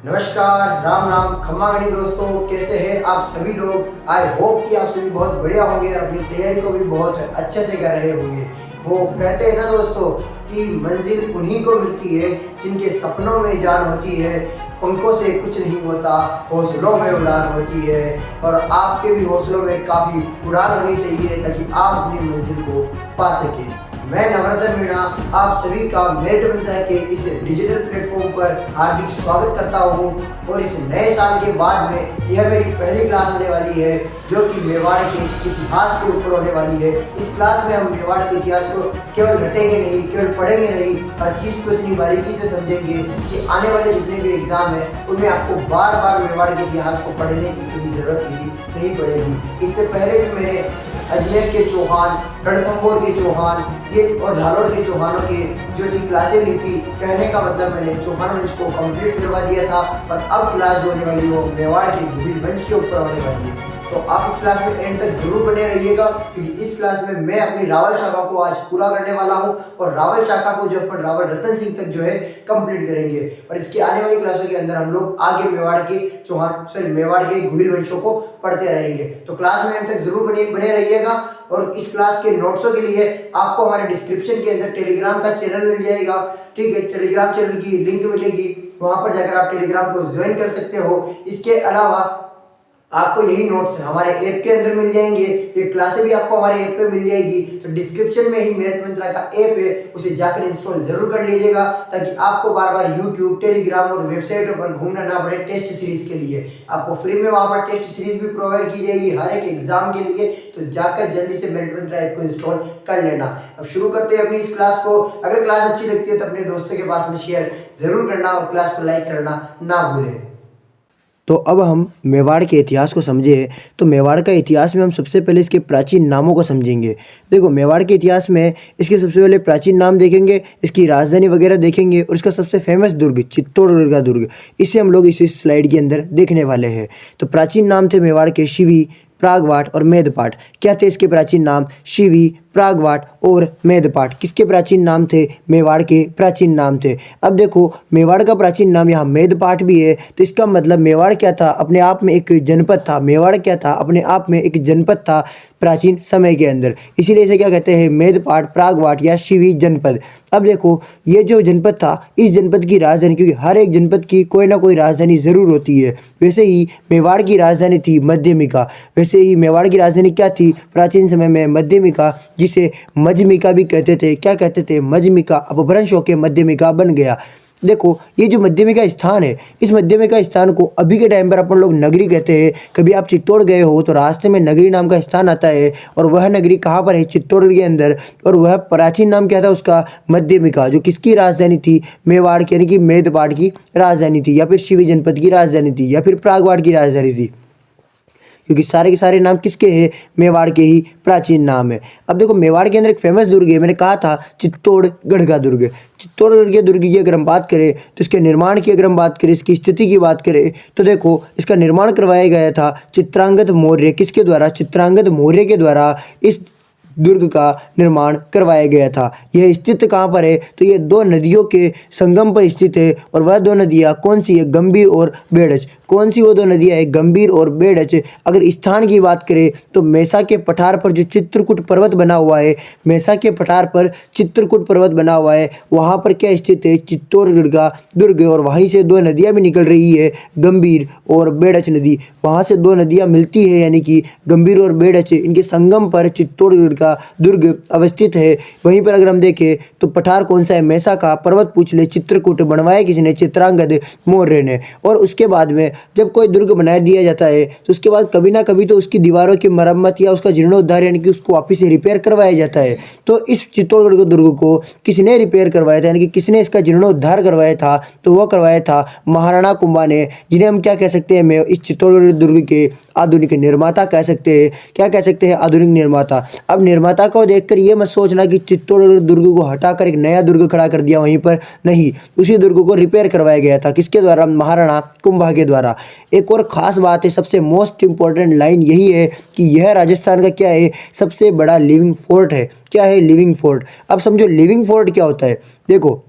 नमस्कार, राम राम, खम्मा गणी दोस्तों, कैसे हैं आप सभी लोग। आई होप कि आप सभी बहुत बढ़िया होंगे और अपनी तैयारी को भी बहुत अच्छे से कर रहे होंगे। वो कहते हैं ना दोस्तों कि मंजिल उन्हीं को मिलती है जिनके सपनों में जान होती है, पंखों से कुछ नहीं होता, हौसलों में उड़ान होती है। और आपके भी हौसलों में काफ़ी उड़ान होनी चाहिए ताकि आप अपनी मंजिल को पा सकें। मैं नवरत्न मीणा आप सभी का मेरिट मंत्र के इस डिजिटल प्लेटफॉर्म पर हार्दिक स्वागत करता हूँ। और इस नए साल के बाद में यह मेरी पहली क्लास होने वाली है जो कि मेवाड़ के इतिहास के ऊपर होने वाली है। इस क्लास में हम मेवाड़ के इतिहास को केवल रटेंगे नहीं, केवल पढ़ेंगे नहीं, हर चीज़ को इतनी बारीकी से समझेंगे कि आने वाले जितने भी एग्जाम हैं उनमें आपको बार बार मेवाड़ के इतिहास को पढ़ने की कभी ज़रूरत ही नहीं पड़ेगी। इससे पहले भी मैंने अजमेर के चौहान, रणथंभौर के चौहान ये और झालोर के चौहानों के जो थी क्लासें ली थी। कहने का मतलब मैंने चौहान वंश को कंप्लीट करवा दिया था और अब क्लास जो होने वाली है वो मेवाड़ के भूमिल वंश के ऊपर होने वाली है। तो आप इस क्लास में एंड तक जरूर बने रहिएगा क्योंकि इस क्लास में मैं अपनी रावल शाखा को आज पूरा करने वाला हूं और रावल शाखा को जो अपन रावल रतन सिंह तक जो है कंप्लीट करेंगे। और इसके आने वाली क्लासों के अंदर हम लोग आगे मेवाड़ के मेवाड़ के भूमिल वंशों को पढ़ते रहेंगे। तो क्लास में एंड तक जरूर बने रहिएगा। और इस क्लास के नोट्सों के लिए आपको हमारे डिस्क्रिप्शन के अंदर टेलीग्राम का चैनल मिल जाएगा। ठीक है, टेलीग्राम चैनल की लिंक मिलेगी, वहां पर जाकर आप टेलीग्राम को ज्वाइन कर सकते हो। इसके अलावा आपको यही नोट्स हमारे ऐप के अंदर मिल जाएंगे, ये क्लासें भी आपको हमारे ऐप पे मिल जाएगी। तो डिस्क्रिप्शन में ही मेरिट मंत्रा का ऐप है, उसे जाकर इंस्टॉल जरूर कर लीजिएगा ताकि आपको बार बार यूट्यूब, टेलीग्राम और वेबसाइटों पर घूमना ना पड़े। टेस्ट सीरीज के लिए आपको फ्री में वहाँ पर टेस्ट सीरीज भी प्रोवाइड की जाएगी हर एक एग्जाम के लिए। तो जाकर जल्दी से मेरिट मंत्रा ऐप को इंस्टॉल कर लेना। अब शुरू करते हैं अपनी इस क्लास को। अगर क्लास अच्छी लगती है तो अपने दोस्तों के पास में शेयर जरूर करना और क्लास को लाइक करना ना भूलें। तो अब हम मेवाड़ के इतिहास को समझे। तो मेवाड़ का इतिहास में हम सबसे पहले इसके प्राचीन नामों को समझेंगे। देखो, मेवाड़ के इतिहास में इसके सबसे पहले प्राचीन नाम देखेंगे, इसकी राजधानी वगैरह देखेंगे और इसका सबसे फेमस दुर्ग चित्तौड़गढ़ का दुर्ग, इसे हम लोग इस स्लाइड के अंदर देखने वाले हैं। तो प्राचीन नाम थे मेवाड़ के शिवी, प्रागवाट और मेदपाट। क्या थे इसके प्राचीन नाम? शिवी, प्रागवाट और मेदपाट। किसके प्राचीन नाम थे? मेवाड़ के प्राचीन नाम थे। अब देखो, मेवाड़ का प्राचीन नाम यहाँ मेदपाट भी है, तो इसका मतलब मेवाड़ क्या था? अपने आप में एक जनपद था। मेवाड़ क्या था? अपने आप में एक जनपद था प्राचीन समय के अंदर। इसीलिए इसे क्या कहते हैं? मेदपाट, प्रागवाट या शिवी जनपद। अब देखो, ये जो जनपद था, इस जनपद की राजधानी, क्योंकि हर एक जनपद की कोई ना कोई राजधानी ज़रूर होती है, वैसे ही मेवाड़ की राजधानी थी मध्यमिका। वैसे ही मेवाड़ की राजधानी क्या थी प्राचीन समय में? मध्यमिका, जिसे मजमिका भी कहते थे। क्या कहते थे? मजमिका। अपभ्रंश होकर मध्यमिका बन गया। देखो, ये जो मध्यमिका स्थान है, इस मध्यमिका स्थान को अभी के टाइम पर अपन लोग नगरी कहते हैं। कभी आप चित्तौड़ गए हो तो रास्ते में नगरी नाम का स्थान आता है और वह नगरी कहाँ पर है? चित्तौड़ के अंदर। और वह प्राचीन नाम क्या था उसका? मध्यमिका, जो किसकी राजधानी थी? मेवाड़ की, यानी कि मेदपाट की राजधानी थी, या फिर शिवी जनपद की राजधानी थी, या फिर प्रागवाट की राजधानी थी, क्योंकि सारे के सारे नाम किसके हैं? मेवाड़ के ही प्राचीन नाम है। अब देखो, मेवाड़ के अंदर एक फेमस दुर्ग है, मैंने कहा था चित्तौड़गढ़ का दुर्ग। चित्तौड़गढ़ के दुर्ग की अगर हम बात करें तो इसके निर्माण की अगर हम बात करें, इसकी स्थिति की बात करें, तो देखो, इसका निर्माण करवाया गया था चित्रांगद मौर्य। किसके द्वारा? चित्रांगद मौर्य के द्वारा इस दुर्ग का निर्माण करवाया गया था। यह स्थित कहाँ पर है? तो ये दो नदियों के संगम पर स्थित है। और वह दो नदियाँ कौन सी है? गंभीर और बेड़च। कौन सी वो दो नदियाँ है? गंभीर और बेड़च। अगर स्थान की बात करें तो मेसा के पठार पर जो चित्रकूट पर्वत बना हुआ है, मेसा के पठार पर चित्रकूट पर्वत बना हुआ है, वहाँ पर क्या स्थित है? चित्तौड़गढ़ का दुर्ग। और वहीं से दो नदियाँ भी निकल रही है, गंभीर और बेड़च नदी। वहाँ से दो नदियाँ मिलती है, यानी कि गंभीर और बेड़च, इनके संगम पर चित्तौड़गढ़ दुर्ग अवस्थित है। वहीं पर अगर हम देखें तो पठार कौन सा है? मेसा का पर्वत पूछ ले। चित्रकूट बनवाया किसने? चित्रांगद मौर्य ने। और उसके बाद में जब कोई दुर्ग बना दिया जाता है तो उसके बाद कभी ना कभी तो उसकी दीवारों की मरम्मत या उसका जीर्णोद्धार, यानी कि उसको वापस से रिपेयर करवाया जाता है। तो इस चित्तौड़गढ़ के दुर्ग को किसने रिपेयर करवाया था, यानी कि किसने इसका जीर्णोद्धार करवाया था? तो वह करवाया था महाराणा कुंभा ने, जिन्हें हम क्या कह सकते हैं? इस चित्तौड़गढ़ दुर्ग के आधुनिक निर्माता कह सकते हैं। क्या कह सकते हैं? आधुनिक निर्माता। अब निर्माता को देखकर ये मत सोचना कि चित्तौड़गढ़ दुर्ग को हटाकर एक नया दुर्ग खड़ा कर दिया वहीं पर, नहीं, उसी दुर्ग को रिपेयर करवाया गया था। किसके द्वारा? महाराणा कुंभा के द्वारा। एक और खास बात है, सबसे मोस्ट इंपॉर्टेंट लाइन यही है कि यह राजस्थान का क्या है? सबसे बड़ा लिविंग फोर्ट है। क्या है? Living fort. अब समझो लिविंग फोर्ट क्या होता है। देखो,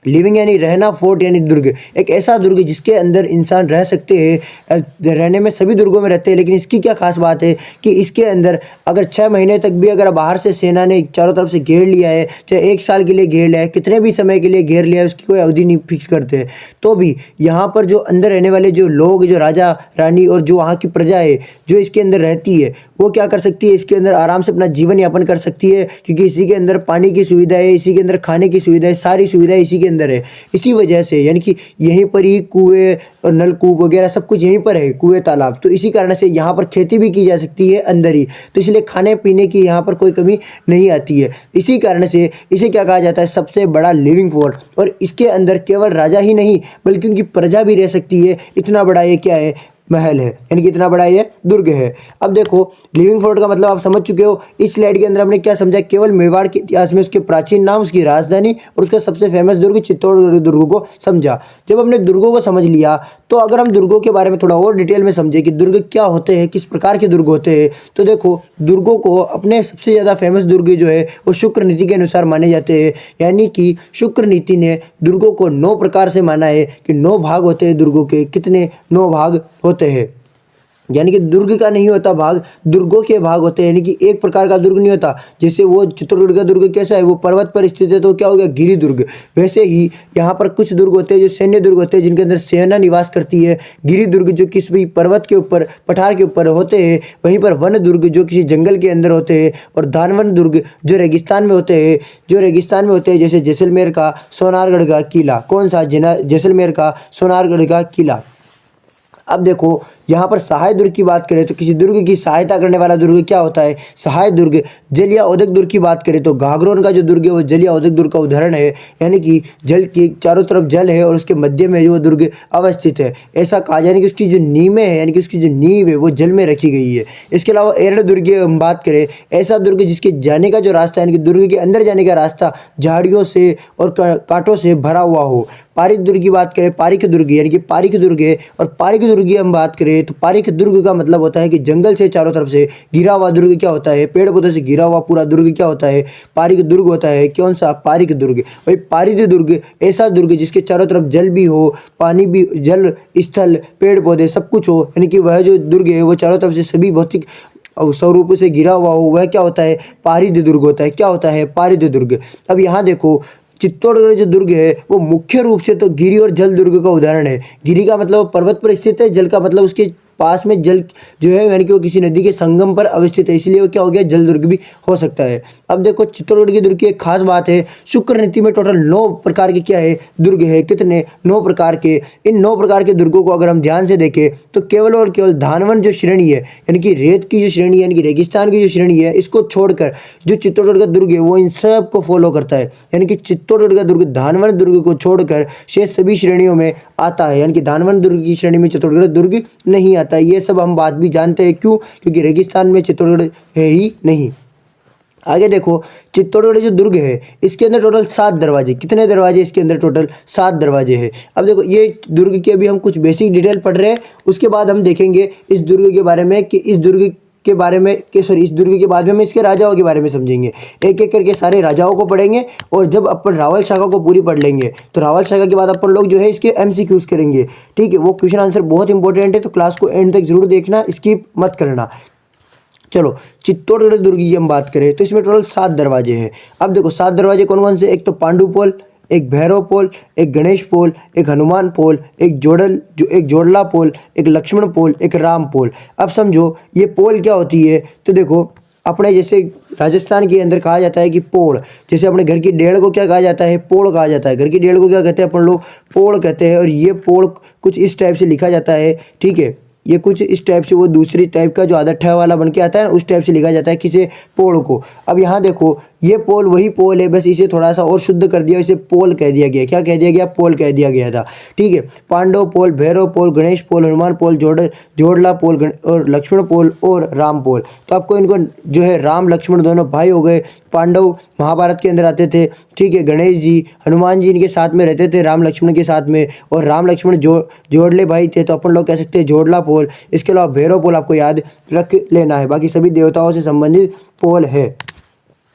लिविंग यानी रहना, फोर्ट यानी दुर्ग, एक ऐसा दुर्ग जिसके अंदर इंसान रह सकते हैं। रहने में सभी दुर्गों में रहते हैं, लेकिन इसकी क्या खास बात है कि इसके अंदर अगर 6 महीने तक भी अगर बाहर से सेना ने चारों तरफ से घेर लिया है, चाहे 1 साल के लिए घेर लिया है, कितने भी समय के लिए घेर लिया है, उसकी कोई अवधि नहीं फिक्स करते हैं, तो भी यहाँ पर जो अंदर रहने वाले जो लोग, जो राजा रानी और जो वहाँ की प्रजा है जो इसके अंदर रहती है, वो क्या कर सकती है, इसके अंदर आराम से अपना जीवन यापन कर सकती है, क्योंकि इसी के अंदर पानी की सुविधा है, इसी के अंदर खाने की सुविधा है, सारी सुविधाएं इसी के अंदर है। इसी वजह से यानी कि यहीं पर ही कुएं और नलकूप वगैरह सब कुछ यहीं पर है, कुएं तालाब, तो इसी कारण से यहाँ पर खेती भी की जा सकती है अंदर ही, तो इसलिए खाने पीने की यहाँ पर कोई कमी नहीं आती है। इसी कारण से इसे क्या कहा जाता है, सबसे बड़ा लिविंग फोर्ट। और इसके अंदर केवल राजा ही नहीं बल्कि उनकी प्रजा भी रह सकती है, इतना बड़ा ये क्या है, महल है, यानी कि इतना बड़ा ये दुर्ग है। अब देखो लिविंग फोर्ट का मतलब आप समझ चुके हो। इस स्लाइड के अंदर हमने क्या समझा, केवल मेवाड़ के इतिहास में उसके प्राचीन नाम, उसकी राजधानी और उसका सबसे फेमस दुर्ग चित्तौड़गढ़ दुर्ग को समझा। जब हमने दुर्गों को समझ लिया, तो अगर हम दुर्गों के बारे में थोड़ा और डिटेल में समझे कि दुर्ग क्या होते हैं, किस प्रकार के दुर्ग होते हैं, तो देखो दुर्गों को अपने सबसे ज़्यादा फेमस दुर्ग जो है वो शुक्र नीति के अनुसार माने जाते हैं। यानी कि शुक्र नीति ने दुर्गों को 9 प्रकार से माना है कि 9 भाग होते हैं दुर्गों के। कितने? 9 भाग होते हैं। यानी कि दुर्ग का नहीं होता भाग, दुर्गों के भाग होते हैं, यानी कि एक प्रकार का दुर्ग नहीं होता। जैसे वो चित्तौड़गढ़ का दुर्ग कैसा है, वो पर्वत पर स्थित है, तो क्या हो गया, गिरी दुर्ग। वैसे ही यहाँ पर कुछ दुर्ग होते हैं जो सैन्य दुर्ग होते हैं, जिनके अंदर सेना निवास करती है। गिरी दुर्ग जो किसी पर्वत के ऊपर, पठार के ऊपर होते हैं। वहीं पर वन दुर्ग जो किसी जंगल के अंदर होते हैं, और दानवन दुर्ग जो रेगिस्तान में होते हैं, जैसे जैसलमेर का सोनारगढ़ का किला। कौन सा? जैसलमेर का सोनारगढ़ का किला। अब देखो यहाँ पर सहायक दुर्ग की बात करें तो किसी दुर्ग की सहायता करने वाला दुर्ग क्या होता है, सहायक दुर्ग। जल या औद्योगिक दुर्ग की बात करें तो घाघरोन का जो दुर्ग है वो जल या औद्योगिक दुर्ग का उदाहरण है। यानी कि जल की चारों तरफ जल है और उसके मध्य में जो दुर्ग अवस्थित है, ऐसा कहा, यानी कि उसकी जो नींवें है, यानी कि उसकी जो नींव है वो जल में रखी गई है। इसके अलावा एरड़ दुर्ग की हम बात करें, ऐसा दुर्ग जिसके जाने का जो रास्ता, यानी कि दुर्ग के अंदर जाने का रास्ता झाड़ियों से और कांटों से भरा हुआ हो। पारिक दुर्ग की बात करें, पारिक दुर्ग यानी कि पारिक दुर्ग है। और पारिक दुर्ग की हम बात करें तो पारिक दुर्ग का मतलब होता है कि जंगल से चारों तरफ से घिरा हुआ दुर्ग क्या होता है, पेड़ पौधों से घिरा हुआ पूरा दुर्ग क्या होता है, पारिक दुर्ग होता है। कौन सा? पारिक दुर्ग। वही पारिक दुर्ग ऐसा दुर्ग जिसके चारों तरफ जल भी हो, पानी भी, जल स्थल, पेड़ पौधे सब कुछ हो, यानी कि वह जो दुर्ग है वो चारों तरफ से सभी भौतिक स्वरूप से घिरा हुआ हो, वह क्या होता है, पारिद दुर्ग होता है। क्या होता है? पारिद दुर्ग। अब यहाँ देखो चित्तौड़गढ़ जो दुर्ग है वो मुख्य रूप से तो गिरी और जल दुर्ग का उदाहरण है। गिरी का मतलब पर्वत पर स्थित है, जल का मतलब उसके पास में जल जो है, यानी कि वो किसी नदी के संगम पर अवस्थित है, इसलिए वो क्या हो गया, जल दुर्ग भी हो सकता है। अब देखो चित्तौड़गढ़ के दुर्ग की एक खास बात है, शुक्र नीति में टोटल 9 प्रकार के क्या है, दुर्ग है। कितने? 9 प्रकार के। इन 9 प्रकार के दुर्गों को अगर हम ध्यान से देखें तो केवल और केवल धानवन जो श्रेणी है, यानी कि रेत की जो श्रेणी है, यानी कि रेगिस्तान की जो श्रेणी है, इसको छोड़कर जो चित्तौड़गढ़ का दुर्ग है वो इन सब को फॉलो करता है। यानी कि चित्तौड़गढ़ का दुर्ग धानवन दुर्ग को छोड़कर शेष सभी श्रेणियों में आता है, यानी कि धानवन दुर्ग की श्रेणी में चित्तौड़गढ़ दुर्ग नहीं आता। ये सब हम बात भी जानते हैं, क्यों? क्योंकि रेगिस्तान में चित्तौड़गढ़ है ही नहीं। आगे देखो चित्तौड़गढ़ जो दुर्ग है इसके अंदर टोटल 7 दरवाजे। कितने दरवाजे? इसके अंदर टोटल 7 दरवाजे हैं। अब देखो ये दुर्ग की अभी हम कुछ बेसिक डिटेल पढ़ रहे हैं, उसके बाद हम देखेंगे इस दुर्ग के बारे में कि इस दुर्ग के बारे में इस दुर्ग के बाद में हम इसके राजाओं के बारे में समझेंगे। एक एक करके सारे राजाओं को पढ़ेंगे, और जब अपन रावल शाखा को पूरी पढ़ लेंगे तो रावल शाखा के बाद अपन लोग जो है इसके MCQs करेंगे। ठीक है, वो क्वेश्चन आंसर बहुत इंपॉर्टेंट है, तो क्लास को एंड तक जरूर देखना, स्किप मत करना। चलो चित्तौड़गढ़ दुर्ग की हम बात करें तो इसमें टोटल 7 दरवाजे हैं। अब देखो 7 दरवाजे कौन कौन से? एक तो पांडु पोल, एक भैरव पोल, एक गणेश पोल, एक हनुमान पोल, एक जोड़ला पोल, एक लक्ष्मण पोल, एक राम पोल। अब समझो ये पोल क्या होती है, तो देखो अपने जैसे राजस्थान के अंदर कहा जाता है कि पोड़, जैसे अपने घर की डेढ़ को क्या कहा जाता है, पोड़ कहा जाता है। घर की डेढ़ को क्या कहते हैं अपन लोग? पोड़ कहते हैं। और ये पोड़ कुछ इस टाइप से लिखा जाता है। ठीक है, ये कुछ इस टाइप से, वो दूसरी टाइप का जो आधा ठह वाला बन के आता है उस टाइप से लिखा जाता है किसे? पोल को। अब यहाँ देखो ये पोल वही पोल है, बस इसे थोड़ा सा और शुद्ध कर दिया, इसे पोल कह दिया गया। क्या कह दिया गया? पोल कह दिया गया था। ठीक है, पांडव पोल, भैरव पोल, गणेश पोल, हनुमान पोल, जोड़ला पोल और लक्ष्मण पोल और राम पोल। तो आपको इनको जो है राम लक्ष्मण दोनों भाई हो गए। पांडव महाभारत के अंदर आते थे। ठीक है, गणेश जी हनुमान जी इनके साथ में रहते थे, राम लक्ष्मण के साथ में, और राम लक्ष्मण जोड़ले भाई थे, तो अपन लोग कह सकते हैं जोड़ला पोल। इसके अलावा भैरव पोल आपको याद रख लेना है, बाकी सभी देवताओं से संबंधित पोल है।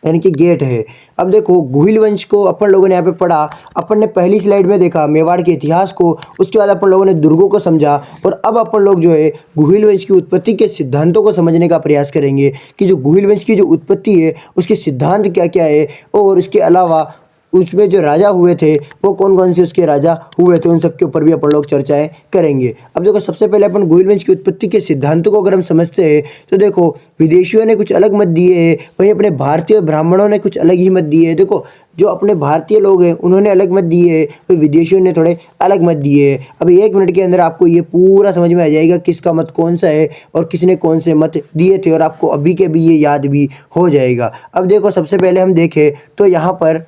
यानी कि गेट है। अब देखो गुहिल वंश को अपन लोगों ने यहाँ पे पढ़ा, अपन ने पहली स्लाइड में देखा मेवाड़ के इतिहास को, उसके बाद अपन लोगों ने दुर्गों को समझा, और अब अपन लोग जो है गुहिल वंश की उत्पत्ति के सिद्धांतों को समझने का प्रयास करेंगे कि जो गुहिल वंश की जो उत्पत्ति है उसके सिद्धांत क्या क्या है, और उसके अलावा उसमें जो राजा हुए थे वो कौन कौन से उसके राजा हुए थे, उन सब के ऊपर भी अपन लोग चर्चाएं करेंगे। अब देखो सबसे पहले अपन गुहिल वंश की उत्पत्ति के सिद्धांतों को अगर हम समझते हैं तो देखो विदेशियों ने कुछ अलग मत दिए हैं, वहीं अपने भारतीय ब्राह्मणों ने कुछ अलग ही मत दिए हैं। देखो जो अपने भारतीय लोग हैं उन्होंने अलग मत दिए हैं, और विदेशियों ने थोड़े अलग मत दिए हैं। अभी 1 मिनट के अंदर आपको ये पूरा समझ में आ जाएगा किसका मत कौन सा है और किसने कौन से मत दिए थे, और आपको अभी के भी ये याद भी हो जाएगा। अब देखो सबसे पहले हम देखें तो यहाँ पर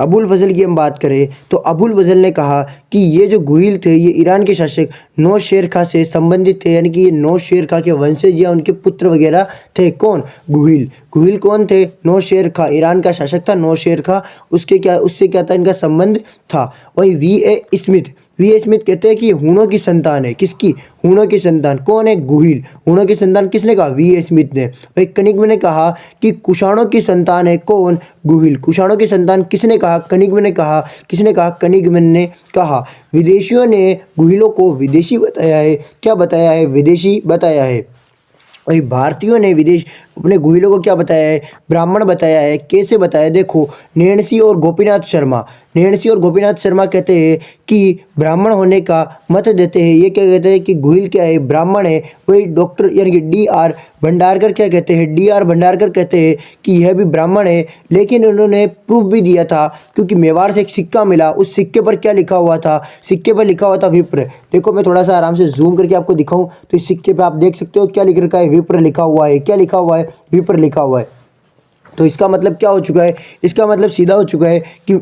अबुल फजल की हम बात करें तो अबुल फजल ने कहा कि ये जो गुहिल थे ये ईरान के शासक नौ शेर खां से संबंधित थे, यानी कि ये नौ शेर खां के वंशज या उनके पुत्र वगैरह थे। कौन? गुहिल। गुहिल कौन थे? नौ शेर खां, ईरान का शासक था नौ शेर खां, उससे क्या था इनका संबंध था। वहीं वी ए स्मिथ कहते हैं कि हूणों की संतान है। किसकी? हूणों की संतान। कौन है? गुहिल। हूणों की संतान किसने कहा? वी ए स्मिथ ने। वही कनिग्म ने कहा कि कुषाणों की संतान है। कौन? गुहिल। कुषाणों की संतान किसने कहा? कनिग्म ने कहा। किसने कहा? कनिग्म ने कहा। विदेशियों ने गुहिलों को विदेशी बताया है। क्या बताया है? विदेशी बताया है। वही भारतीयों ने अपने गुहिलों को क्या बताया है? ब्राह्मण बताया है। कैसे बताया? देखो नेणसी और गोपीनाथ शर्मा कहते हैं कि ब्राह्मण होने का मत देते हैं। ये क्या कहते हैं कि गुहिल क्या है? ब्राह्मण है। वही डॉक्टर यानी कि डी.आर. भंडारकर क्या कहते हैं? डी.आर. भंडारकर कहते हैं कि यह भी ब्राह्मण है, लेकिन उन्होंने प्रूफ भी दिया था क्योंकि मेवाड़ से एक सिक्का मिला। उस सिक्के पर क्या लिखा हुआ था? सिक्के पर लिखा हुआ था विप्र। देखो मैं थोड़ा सा आराम से जूम करके आपको दिखाऊं तो इस सिक्के पे आप देख सकते हो क्या लिख रखा है? विप्र लिखा हुआ है। क्या लिखा हुआ है? विप्र लिखा हुआ है। तो इसका मतलब क्या हो चुका है? इसका मतलब सीधा हो चुका है कि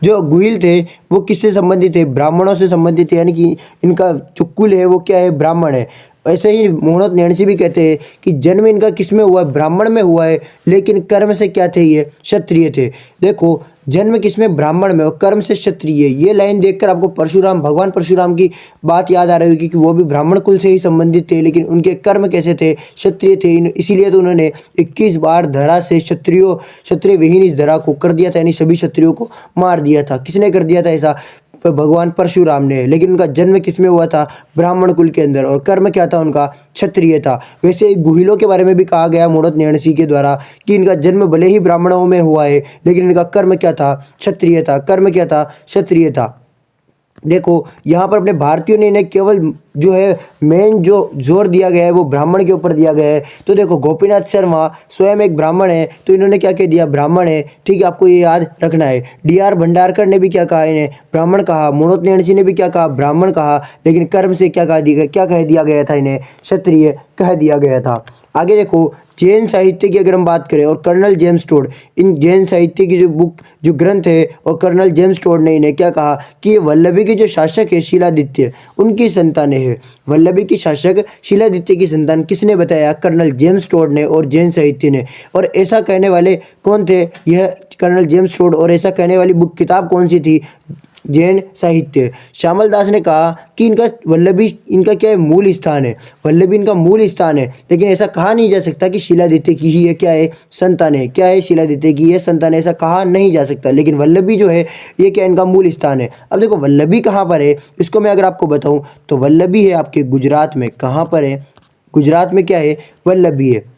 जो गुहिल थे वो किससे संबंधित थे? ब्राह्मणों से संबंधित है, यानी कि इनका जो कुल है वो क्या है? ब्राह्मण है। ऐसे ही मोहम्मद नेणसी भी कहते हैं कि जन्म इनका किस में हुआ है? ब्राह्मण में हुआ है, लेकिन कर्म से क्या थे? ये क्षत्रिय थे। देखो जन्म किसमें? ब्राह्मण में, और कर्म से क्षत्रिय। ये लाइन देखकर आपको भगवान परशुराम की बात याद आ रही होगी कि वो भी ब्राह्मण कुल से ही संबंधित थे, लेकिन उनके कर्म कैसे थे? क्षत्रिय थे। इसीलिए तो उन्होंने 21 बार धरा से क्षत्रिय विहीन इस धरा को कर दिया था, यानी सभी क्षत्रियों को मार दिया था। किसने कर दिया था ऐसा? भगवान परशुराम ने। लेकिन उनका जन्म किसमें हुआ था? ब्राह्मण कुल के अंदर, और कर्म क्या था उनका? क्षत्रिय था। वैसे ही गुहिलों के बारे में भी कहा गया मोहम्मद नेणसी के द्वारा कि इनका जन्म भले ही ब्राह्मणों में हुआ है, लेकिन इनका कर्म क्या था? क्षत्रिय था। कर्म क्या था? क्षत्रिय था। देखो यहाँ पर अपने भारतीयों ने इन्हें केवल जो है मेन जो जोर दिया गया है वो ब्राह्मण के ऊपर दिया गया है। तो देखो गोपीनाथ शर्मा स्वयं एक ब्राह्मण है, तो इन्होंने क्या कह दिया? ब्राह्मण है। ठीक है, आपको ये याद रखना है। डी.आर. भंडारकर ने भी क्या कहा? इन्हें ब्राह्मण कहा। मोहम्मद नेणसी ने भी क्या कहा? ब्राह्मण कहा। लेकिन कर्म से क्या कह दिया गया था? इन्हें क्षत्रिय कह दिया गया था। आगे देखो जैन साहित्य की अगर हम बात करें और कर्नल जेम्स टोड, इन जैन साहित्य की जो ग्रंथ है, और कर्नल जेम्स टोड ने इन्हें क्या कहा कि वल्लभी के जो शासक है शिलादित्य, उनकी संतानें है। वल्लभी की शासक शिलादित्य की संतान किसने बताया? कर्नल जेम्स टोड ने और जैन साहित्य ने। और ऐसा कहने वाले कौन थे? यह कर्नल जेम्स टोड। और ऐसा कहने वाली किताब कौन सी थी? जैन साहित्य। श्यामल दास ने कहा कि वल्लभी इनका क्या है? मूल स्थान है। वल्लभी इनका मूल स्थान है, लेकिन ऐसा कहा नहीं जा सकता कि शिलादित्य की ही है क्या है? संतान है। क्या है? शिलादित्य की है संतान, ऐसा कहा नहीं जा सकता। लेकिन वल्लभी जो है ये क्या? इनका मूल स्थान है। अब देखो वल्लभी कहाँ पर है, इसको मैं अगर आपको बताऊँ तो वल्लभी है आपके गुजरात में। कहाँ पर है? गुजरात में क्या है? वल्लभी है।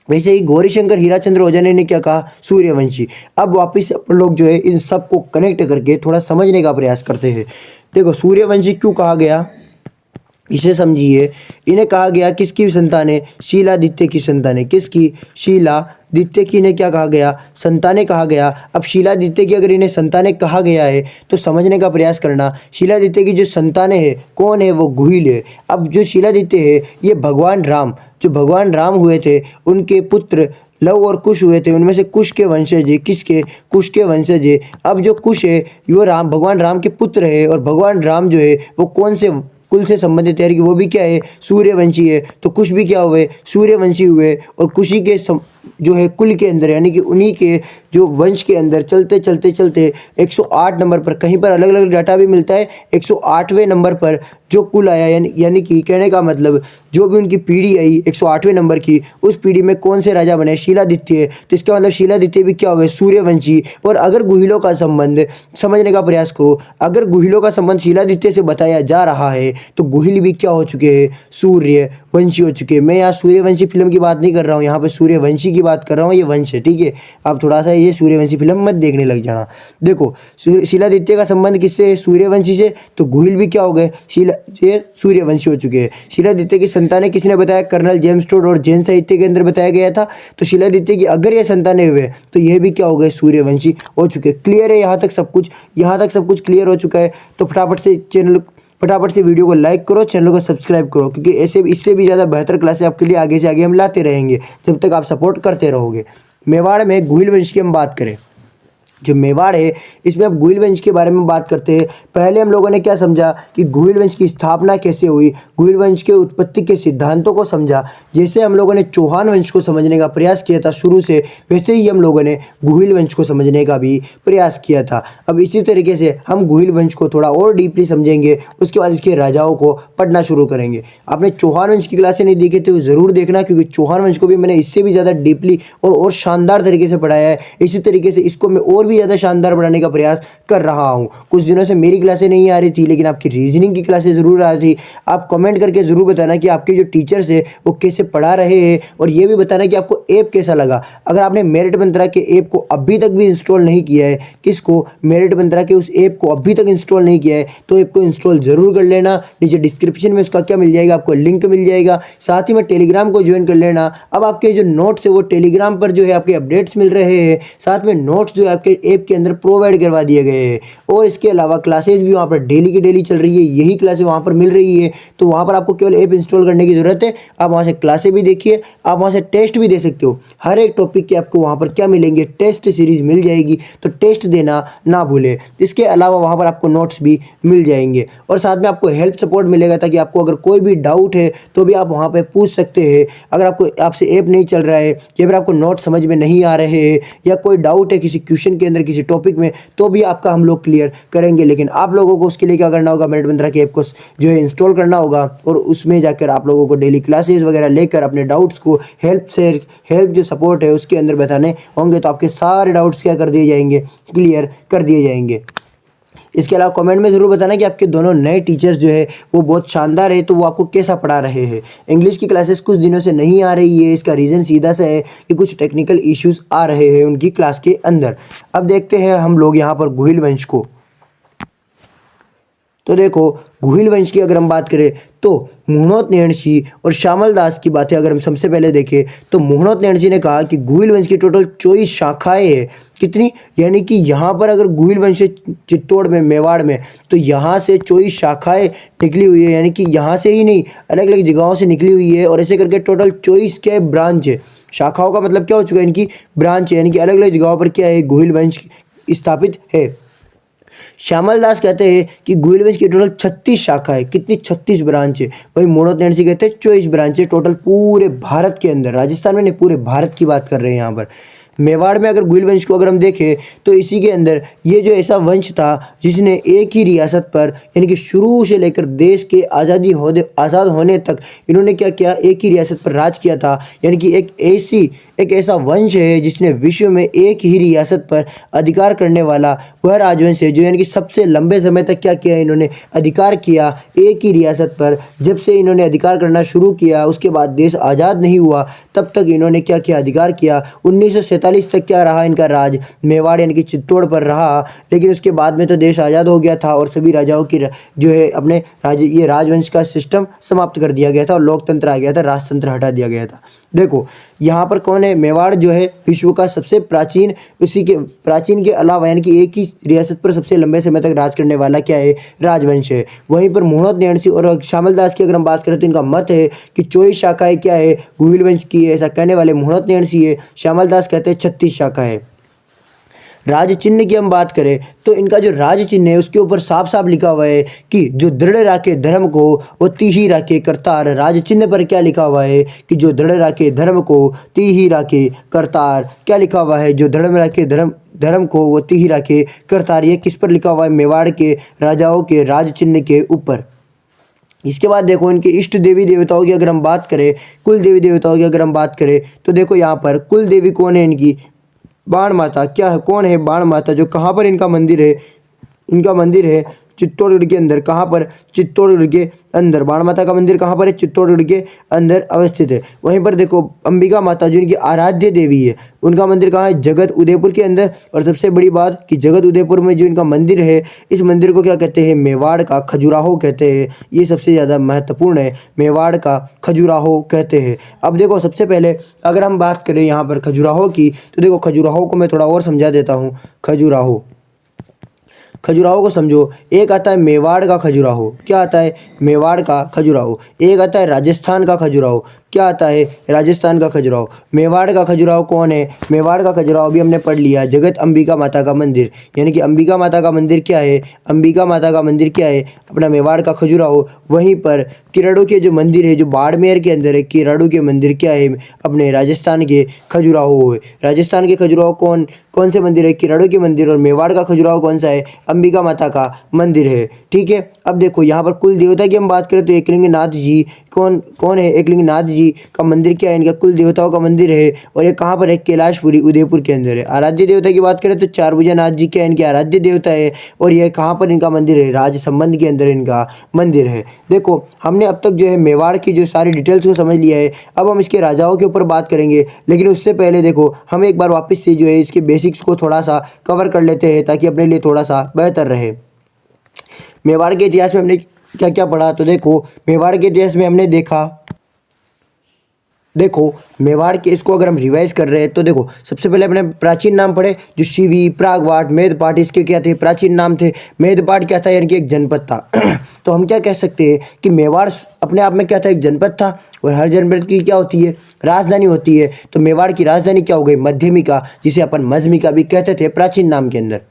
वैसे ही गौरीशंकर हीराचंद्र ओझाने ने क्या कहा? सूर्यवंशी। अब वापस अपन लोग जो है इन सब को कनेक्ट करके थोड़ा समझने का प्रयास करते हैं। देखो सूर्यवंशी क्यों कहा गया, इसे समझिए। इन्हें कहा गया किसकी संतान है? शीलादित्य की संतान है। किसकी? शीलादित्य की। इन्हें क्या कहा गया? संतानें कहा गया। अब शीलादित्य की अगर इन्हें संतानें कहा गया है तो समझने का प्रयास करना, शीलादित्य की जो संतानें हैं कौन है? वो गुहिल है। अब जो शीलादित्य है ये भगवान राम हुए थे, उनके पुत्र लव और कुश हुए थे। उनमें से कुश के वंशज है। किसके? कुश के वंशज है। अब जो कुश है वो भगवान राम के पुत्र है, और भगवान राम जो है वो कौन से कुल से संबंधित है? कि वो भी क्या है? सूर्यवंशी है। तो कुश भी क्या हुए? सूर्यवंशी हुए। और कुशी के जो है कुल के अंदर, यानी कि उन्हीं के जो वंश के अंदर चलते चलते चलते 108 नंबर पर, कहीं पर अलग अलग डाटा भी मिलता है, 108वें नंबर पर जो कुल आया, यानी कि कहने का मतलब जो भी उनकी पीढ़ी आई 108वें नंबर की, उस पीढ़ी में कौन से राजा बने, शीलादित्य। तो इसका मतलब शीलादित्य भी क्या हो गए, सूर्यवंशी। और अगर गुहिलों का संबंध समझने का प्रयास करो, अगर गुहिलों का संबंध शीलादित्य से बताया जा रहा है तो गुहिल भी क्या हो चुके हैं, सूर्यवंशी हो चुके हैं। मैं यहाँ सूर्यवंशी फिल्म की बात नहीं कर रहा हूँ, यहाँ पर सूर्यवंशी की बात कर रहा हूँ, ये वंश है, ठीक है। आप थोड़ा सा ये सूर्यवंशी फिल्म मत देखने लग जाना। देखो शीलादित्य का संबंध किससे है, सूर्यवंशी से, तो गुहिल भी क्या हो गए, ये सूर्यवंशी हो चुके हैं। शीलादित्य की संतानें किसने बताया, कर्नल जेम्स टोड और जैन साहित्य के अंदर बताया गया था। तो शीलादित्य की अगर ये संतानें हुए तो यह भी क्या हो गए, सूर्यवंशी हो चुके। क्लियर है यहाँ तक सब कुछ, यहाँ तक सब कुछ क्लियर हो चुका है। तो फटाफट से वीडियो को लाइक करो, चैनल को सब्सक्राइब करो, क्योंकि ऐसे इससे भी ज़्यादा बेहतर क्लासेस आपके लिए आगे से आगे हम लाते रहेंगे जब तक आप सपोर्ट करते रहोगे। मेवाड़ में गुहिल वंश की हम बात करें, जो मेवाड़ है इसमें अब गुहिल वंश के बारे में बात करते हैं। पहले हम लोगों ने क्या समझा कि गुहिल वंश की स्थापना कैसे हुई, गुहिल वंश के उत्पत्ति के सिद्धांतों को समझा। जैसे हम लोगों ने चौहान वंश को समझने का प्रयास किया था शुरू से, वैसे ही हम लोगों ने गुहिल वंश को समझने का भी प्रयास किया था। अब इसी तरीके से हम गुहिल वंश को थोड़ा और डीपली समझेंगे, उसके बाद इसके राजाओं को पढ़ना शुरू करेंगे। आपने चौहान वंश की क्लासें नहीं देखी तो ज़रूर देखना, क्योंकि चौहान वंश को भी मैंने इससे भी ज़्यादा डीपली और शानदार तरीके से पढ़ाया है। इसी तरीके से इसको मैं और भी ज़्यादा शानदार बनाने का प्रयास कर रहा हूँ। कुछ दिनों से मेरी क्लासें नहीं आ रही थी, लेकिन आपकी रीजनिंग की क्लासें ज़रूर आ रही थी। आप कमेंट करके ज़रूर बताना कि आपके जो टीचर्स है वो कैसे पढ़ा रहे हैं, और ये भी बताना कि आपको ऐप कैसा लगा। अगर आपने मेरिट मंत्रा के ऐप को अभी तक भी इंस्टॉल नहीं किया है, किसको, मेरिट मंत्रा के उस ऐप को अभी तक इंस्टॉल नहीं किया है, तो ऐप को इंस्टॉल ज़रूर कर लेना। नीचे डिस्क्रिप्शन में उसका क्या मिल जाएगा, आपको लिंक मिल जाएगा। साथ ही में टेलीग्राम को ज्वाइन कर लेना। अब आपके जो नोट्स है वो टेलीग्राम पर जो है आपके अपडेट्स मिल रहे हैं, साथ में नोट्स जो है आपके ऐप के अंदर प्रोवाइड करवा दिए गए हैं। और इसके अलावा क्लासेस भी वहाँ पर डेली की डेली चल रही है, यही क्लासेस वहाँ पर मिल रही है। तो वहाँ पर आपको केवल ऐप इंस्टॉल करने की ज़रूरत है। आप वहाँ से क्लासेस भी देखिए, आप वहाँ से टेस्ट भी दे सकते हो। हर एक टॉपिक के आपको वहाँ पर क्या मिलेंगे, टेस्ट सीरीज मिल जाएगी, तो टेस्ट देना ना भूलें। इसके अलावा वहाँ पर आपको नोट्स भी मिल जाएंगे, और साथ में आपको हेल्प सपोर्ट मिलेगा, ताकि आपको अगर कोई भी डाउट है तो भी आप वहाँ पर पूछ सकते हैं। अगर आपसे ऐप नहीं चल रहा है, या फिर आपको नोट समझ में नहीं आ रहे हैं, या कोई डाउट है किसी क्वेश्चन के अंदर, किसी टॉपिक में, तो भी आपका हम लोग क्लियर करेंगे। लेकिन आप लोगों को उसके लिए क्या करना होगा, मेरिट मंत्रा के ऐप को जो है इंस्टॉल करना होगा, और उसमें जाकर आप लोगों को डेली क्लासेस वगैरह लेकर अपने डाउट्स को हेल्प जो सपोर्ट है उसके अंदर बताने होंगे, तो आपके सारे डाउट्स क्या कर दिए जाएंगे, क्लियर कर दिए जाएंगे। इसके अलावा कमेंट में ज़रूर बताना कि आपके दोनों नए टीचर्स जो है वो बहुत शानदार है, तो वो आपको कैसा पढ़ा रहे हैं। इंग्लिश की क्लासेस कुछ दिनों से नहीं आ रही है, इसका रीज़न सीधा सा है कि कुछ टेक्निकल इश्यूज़ आ रहे हैं उनकी क्लास के अंदर। अब देखते हैं हम लोग यहाँ पर गुहिल वंश को। तो देखो, गुहिल वंश की अगर हम बात करें तो मुहनोत नैणसी और श्यामल दास की बातें अगर हम सबसे पहले देखें, तो मुहनोत नैणसी ने कहा कि गुहिल वंश की टोटल 24 शाखाएं हैं। कितनी, यानी कि यहाँ पर अगर गुहिल वंश है चित्तौड़ में, मेवाड़ में, तो यहाँ से 24 शाखाएं निकली हुई है, यानी कि यहाँ से ही नहीं, अलग अलग जगहों से निकली हुई है। और ऐसे करके टोटल 24 क्या ब्रांच है, शाखाओं का मतलब क्या हो चुका है, इनकी ब्रांच है, यानी कि अलग अलग जगहों पर क्या है, गुहिल वंश स्थापित है। श्यामल दास कहते हैं कि गुहिल वंश की टोटल 36 शाखा है। कितनी, 36 ब्रांच है। वही मुहनोत नैणसी कहते हैं 24 ब्रांच है टोटल पूरे भारत के अंदर, राजस्थान में नहीं, पूरे भारत की बात कर रहे हैं यहाँ पर। मेवाड़ में अगर गुहिल वंश को अगर हम देखें तो इसी के अंदर ये जो ऐसा वंश था जिसने एक ही रियासत पर, यानी कि शुरू से लेकर देश के आज़ाद होने तक इन्होंने क्या किया, एक ही रियासत पर राज किया था। यानी कि एक ऐसा वंश है जिसने विश्व में एक ही रियासत पर अधिकार करने वाला वह राजवंश है, जो यानी कि सबसे लंबे समय तक क्या किया, इन्होंने अधिकार किया एक ही रियासत पर। जब से इन्होंने अधिकार करना शुरू किया, उसके बाद देश आज़ाद नहीं हुआ, तब तक इन्होंने क्या किया, अधिकार किया। 1947 तक क्या रहा इनका राज, मेवाड़ यानी कि चित्तौड़ पर रहा। लेकिन उसके बाद में तो देश आज़ाद हो गया था, और सभी राजाओं की जो है अपने ये राजवंश का सिस्टम समाप्त कर दिया गया था, और लोकतंत्र आ गया था, राजतंत्र हटा दिया गया था। देखो यहाँ पर कौन है, मेवाड़ जो है विश्व का सबसे प्राचीन, प्राचीन के अलावा यानी कि एक ही रियासत पर सबसे लंबे समय तक राज करने वाला क्या है, राजवंश है। वहीं पर मुहनोत नैणसी और श्यामल दास की अगर हम बात करें तो इनका मत है कि 24 शाखाएं क्या है, गुहिल वंश की है। ऐसा कहने वाले मुहनोत नैणसी है, श्यामल दास कहते हैं 36 शाखा है। राज चिन्ह की हम बात करें तो इनका जो राज चिन्ह है उसके ऊपर साफ साफ लिखा हुआ है कि जो दृढ़ राखे धर्म को वो तीही राखे करतार। राज चिन्ह पर क्या लिखा हुआ है कि जो दृढ़ राखे धर्म को तीही राखे करतार। क्या लिखा हुआ है? जो दृढ़ राखे धर्म को वो तीही राखे करतार। ये किस पर लिखा हुआ है? मेवाड़ के राजाओं के राज चिन्ह के ऊपर। इसके बाद देखो इनके इष्ट देवी देवताओं की अगर हम बात करें, कुल देवी देवताओं की अगर हम बात करें तो देखो यहाँ पर कुल देवी कौन है इनकी? बाण माता। क्या है, कौन है बाण माता? जो कहाँ पर इनका मंदिर है? इनका मंदिर है चित्तौड़गढ़ के अंदर। कहाँ पर? चित्तौड़गढ़ के अंदर। बाण माता का मंदिर कहाँ पर है? चित्तौड़गढ़ के अंदर अवस्थित है। वहीं पर देखो अंबिका माता जो इनकी आराध्य देवी है, उनका मंदिर कहाँ है? जगत उदयपुर के अंदर। और सबसे बड़ी बात कि जगत उदयपुर में जो इनका मंदिर है, इस मंदिर को क्या कहते हैं? मेवाड़ का खजुराहो कहते हैं। ये सबसे ज़्यादा महत्वपूर्ण है, मेवाड़ का खजुराहो कहते हैं। अब देखो सबसे पहले अगर हम बात करें यहाँ पर खजुराहो की, तो देखो खजुराहो को मैं थोड़ा और समझा देता हूँ। खजुराहो को समझो। एक आता है मेवाड़ का खजुराहो। क्या आता है? मेवाड़ का खजुराहो। एक आता है राजस्थान का खजुराहो। क्या आता है? राजस्थान का खजुराहो। मेवाड़ का खजुराहो कौन है? मेवाड़ का खजुराहो भी हमने पढ़ लिया, जगत अंबिका माता का मंदिर। यानी कि अंबिका माता का मंदिर क्या है? अंबिका माता का मंदिर क्या है? अपना मेवाड़ का खजुराहो। वहीं पर किराड़ू के जो मंदिर है, जो बाड़मेर के अंदर है, किराड़ू के मंदिर क्या है? अपने राजस्थान के खजुराहो है। राजस्थान के खजुराहो कौन कौन से मंदिर है? किराड़ू के मंदिर। और मेवाड़ का खजुराहो कौन सा है? अंबिका माता का मंदिर है। ठीक है। अब देखो यहाँ पर कुल देवता की हम बात करें तो एकलिंगनाथ जी कौन कौन है? एकलिंगनाथ जी का मंदिर क्या है? इनका कुल देवताओं का मंदिर है। और ये कहाँ पर है? कैलाशपुरी उदयपुर के अंदर है। आराध्य देवता की बात करें तो चारभुजानाथ जी क्या है? इनके आराध्य देवता है। और यह कहाँ पर इनका मंदिर है? राज संबंध के अंदर इनका मंदिर है। देखो हमने अब तक जो है मेवाड़ की जो सारी डिटेल्स को समझ लिया है। अब हम इसके राजाओं के ऊपर बात करेंगे, लेकिन उससे पहले देखो हम एक बार वापस से जो है इसके बेसिक्स को थोड़ा सा कवर कर लेते हैं ताकि अपने लिए थोड़ा सा बेहतर रहे। मेवाड़ के इतिहास में हमने क्या क्या पढ़ा? तो देखो मेवाड़ के इतिहास में हमने देखो मेवाड़ के इसको अगर हम रिवाइज कर रहे हैं तो देखो सबसे पहले अपने प्राचीन नाम पढ़े, जो शिवी, प्रागवाट, मेदपाट, इसके क्या थे? प्राचीन नाम थे। मेदपाट क्या था? यानी कि एक जनपद था। तो हम क्या कह सकते हैं कि मेवाड़ अपने आप में क्या था? एक जनपद था। और हर जनपद की क्या होती है? राजधानी होती है। तो मेवाड़ की राजधानी क्या हो गई? मध्यमिका, जिसे अपन मजमिका भी कहते थे प्राचीन नाम के अंदर।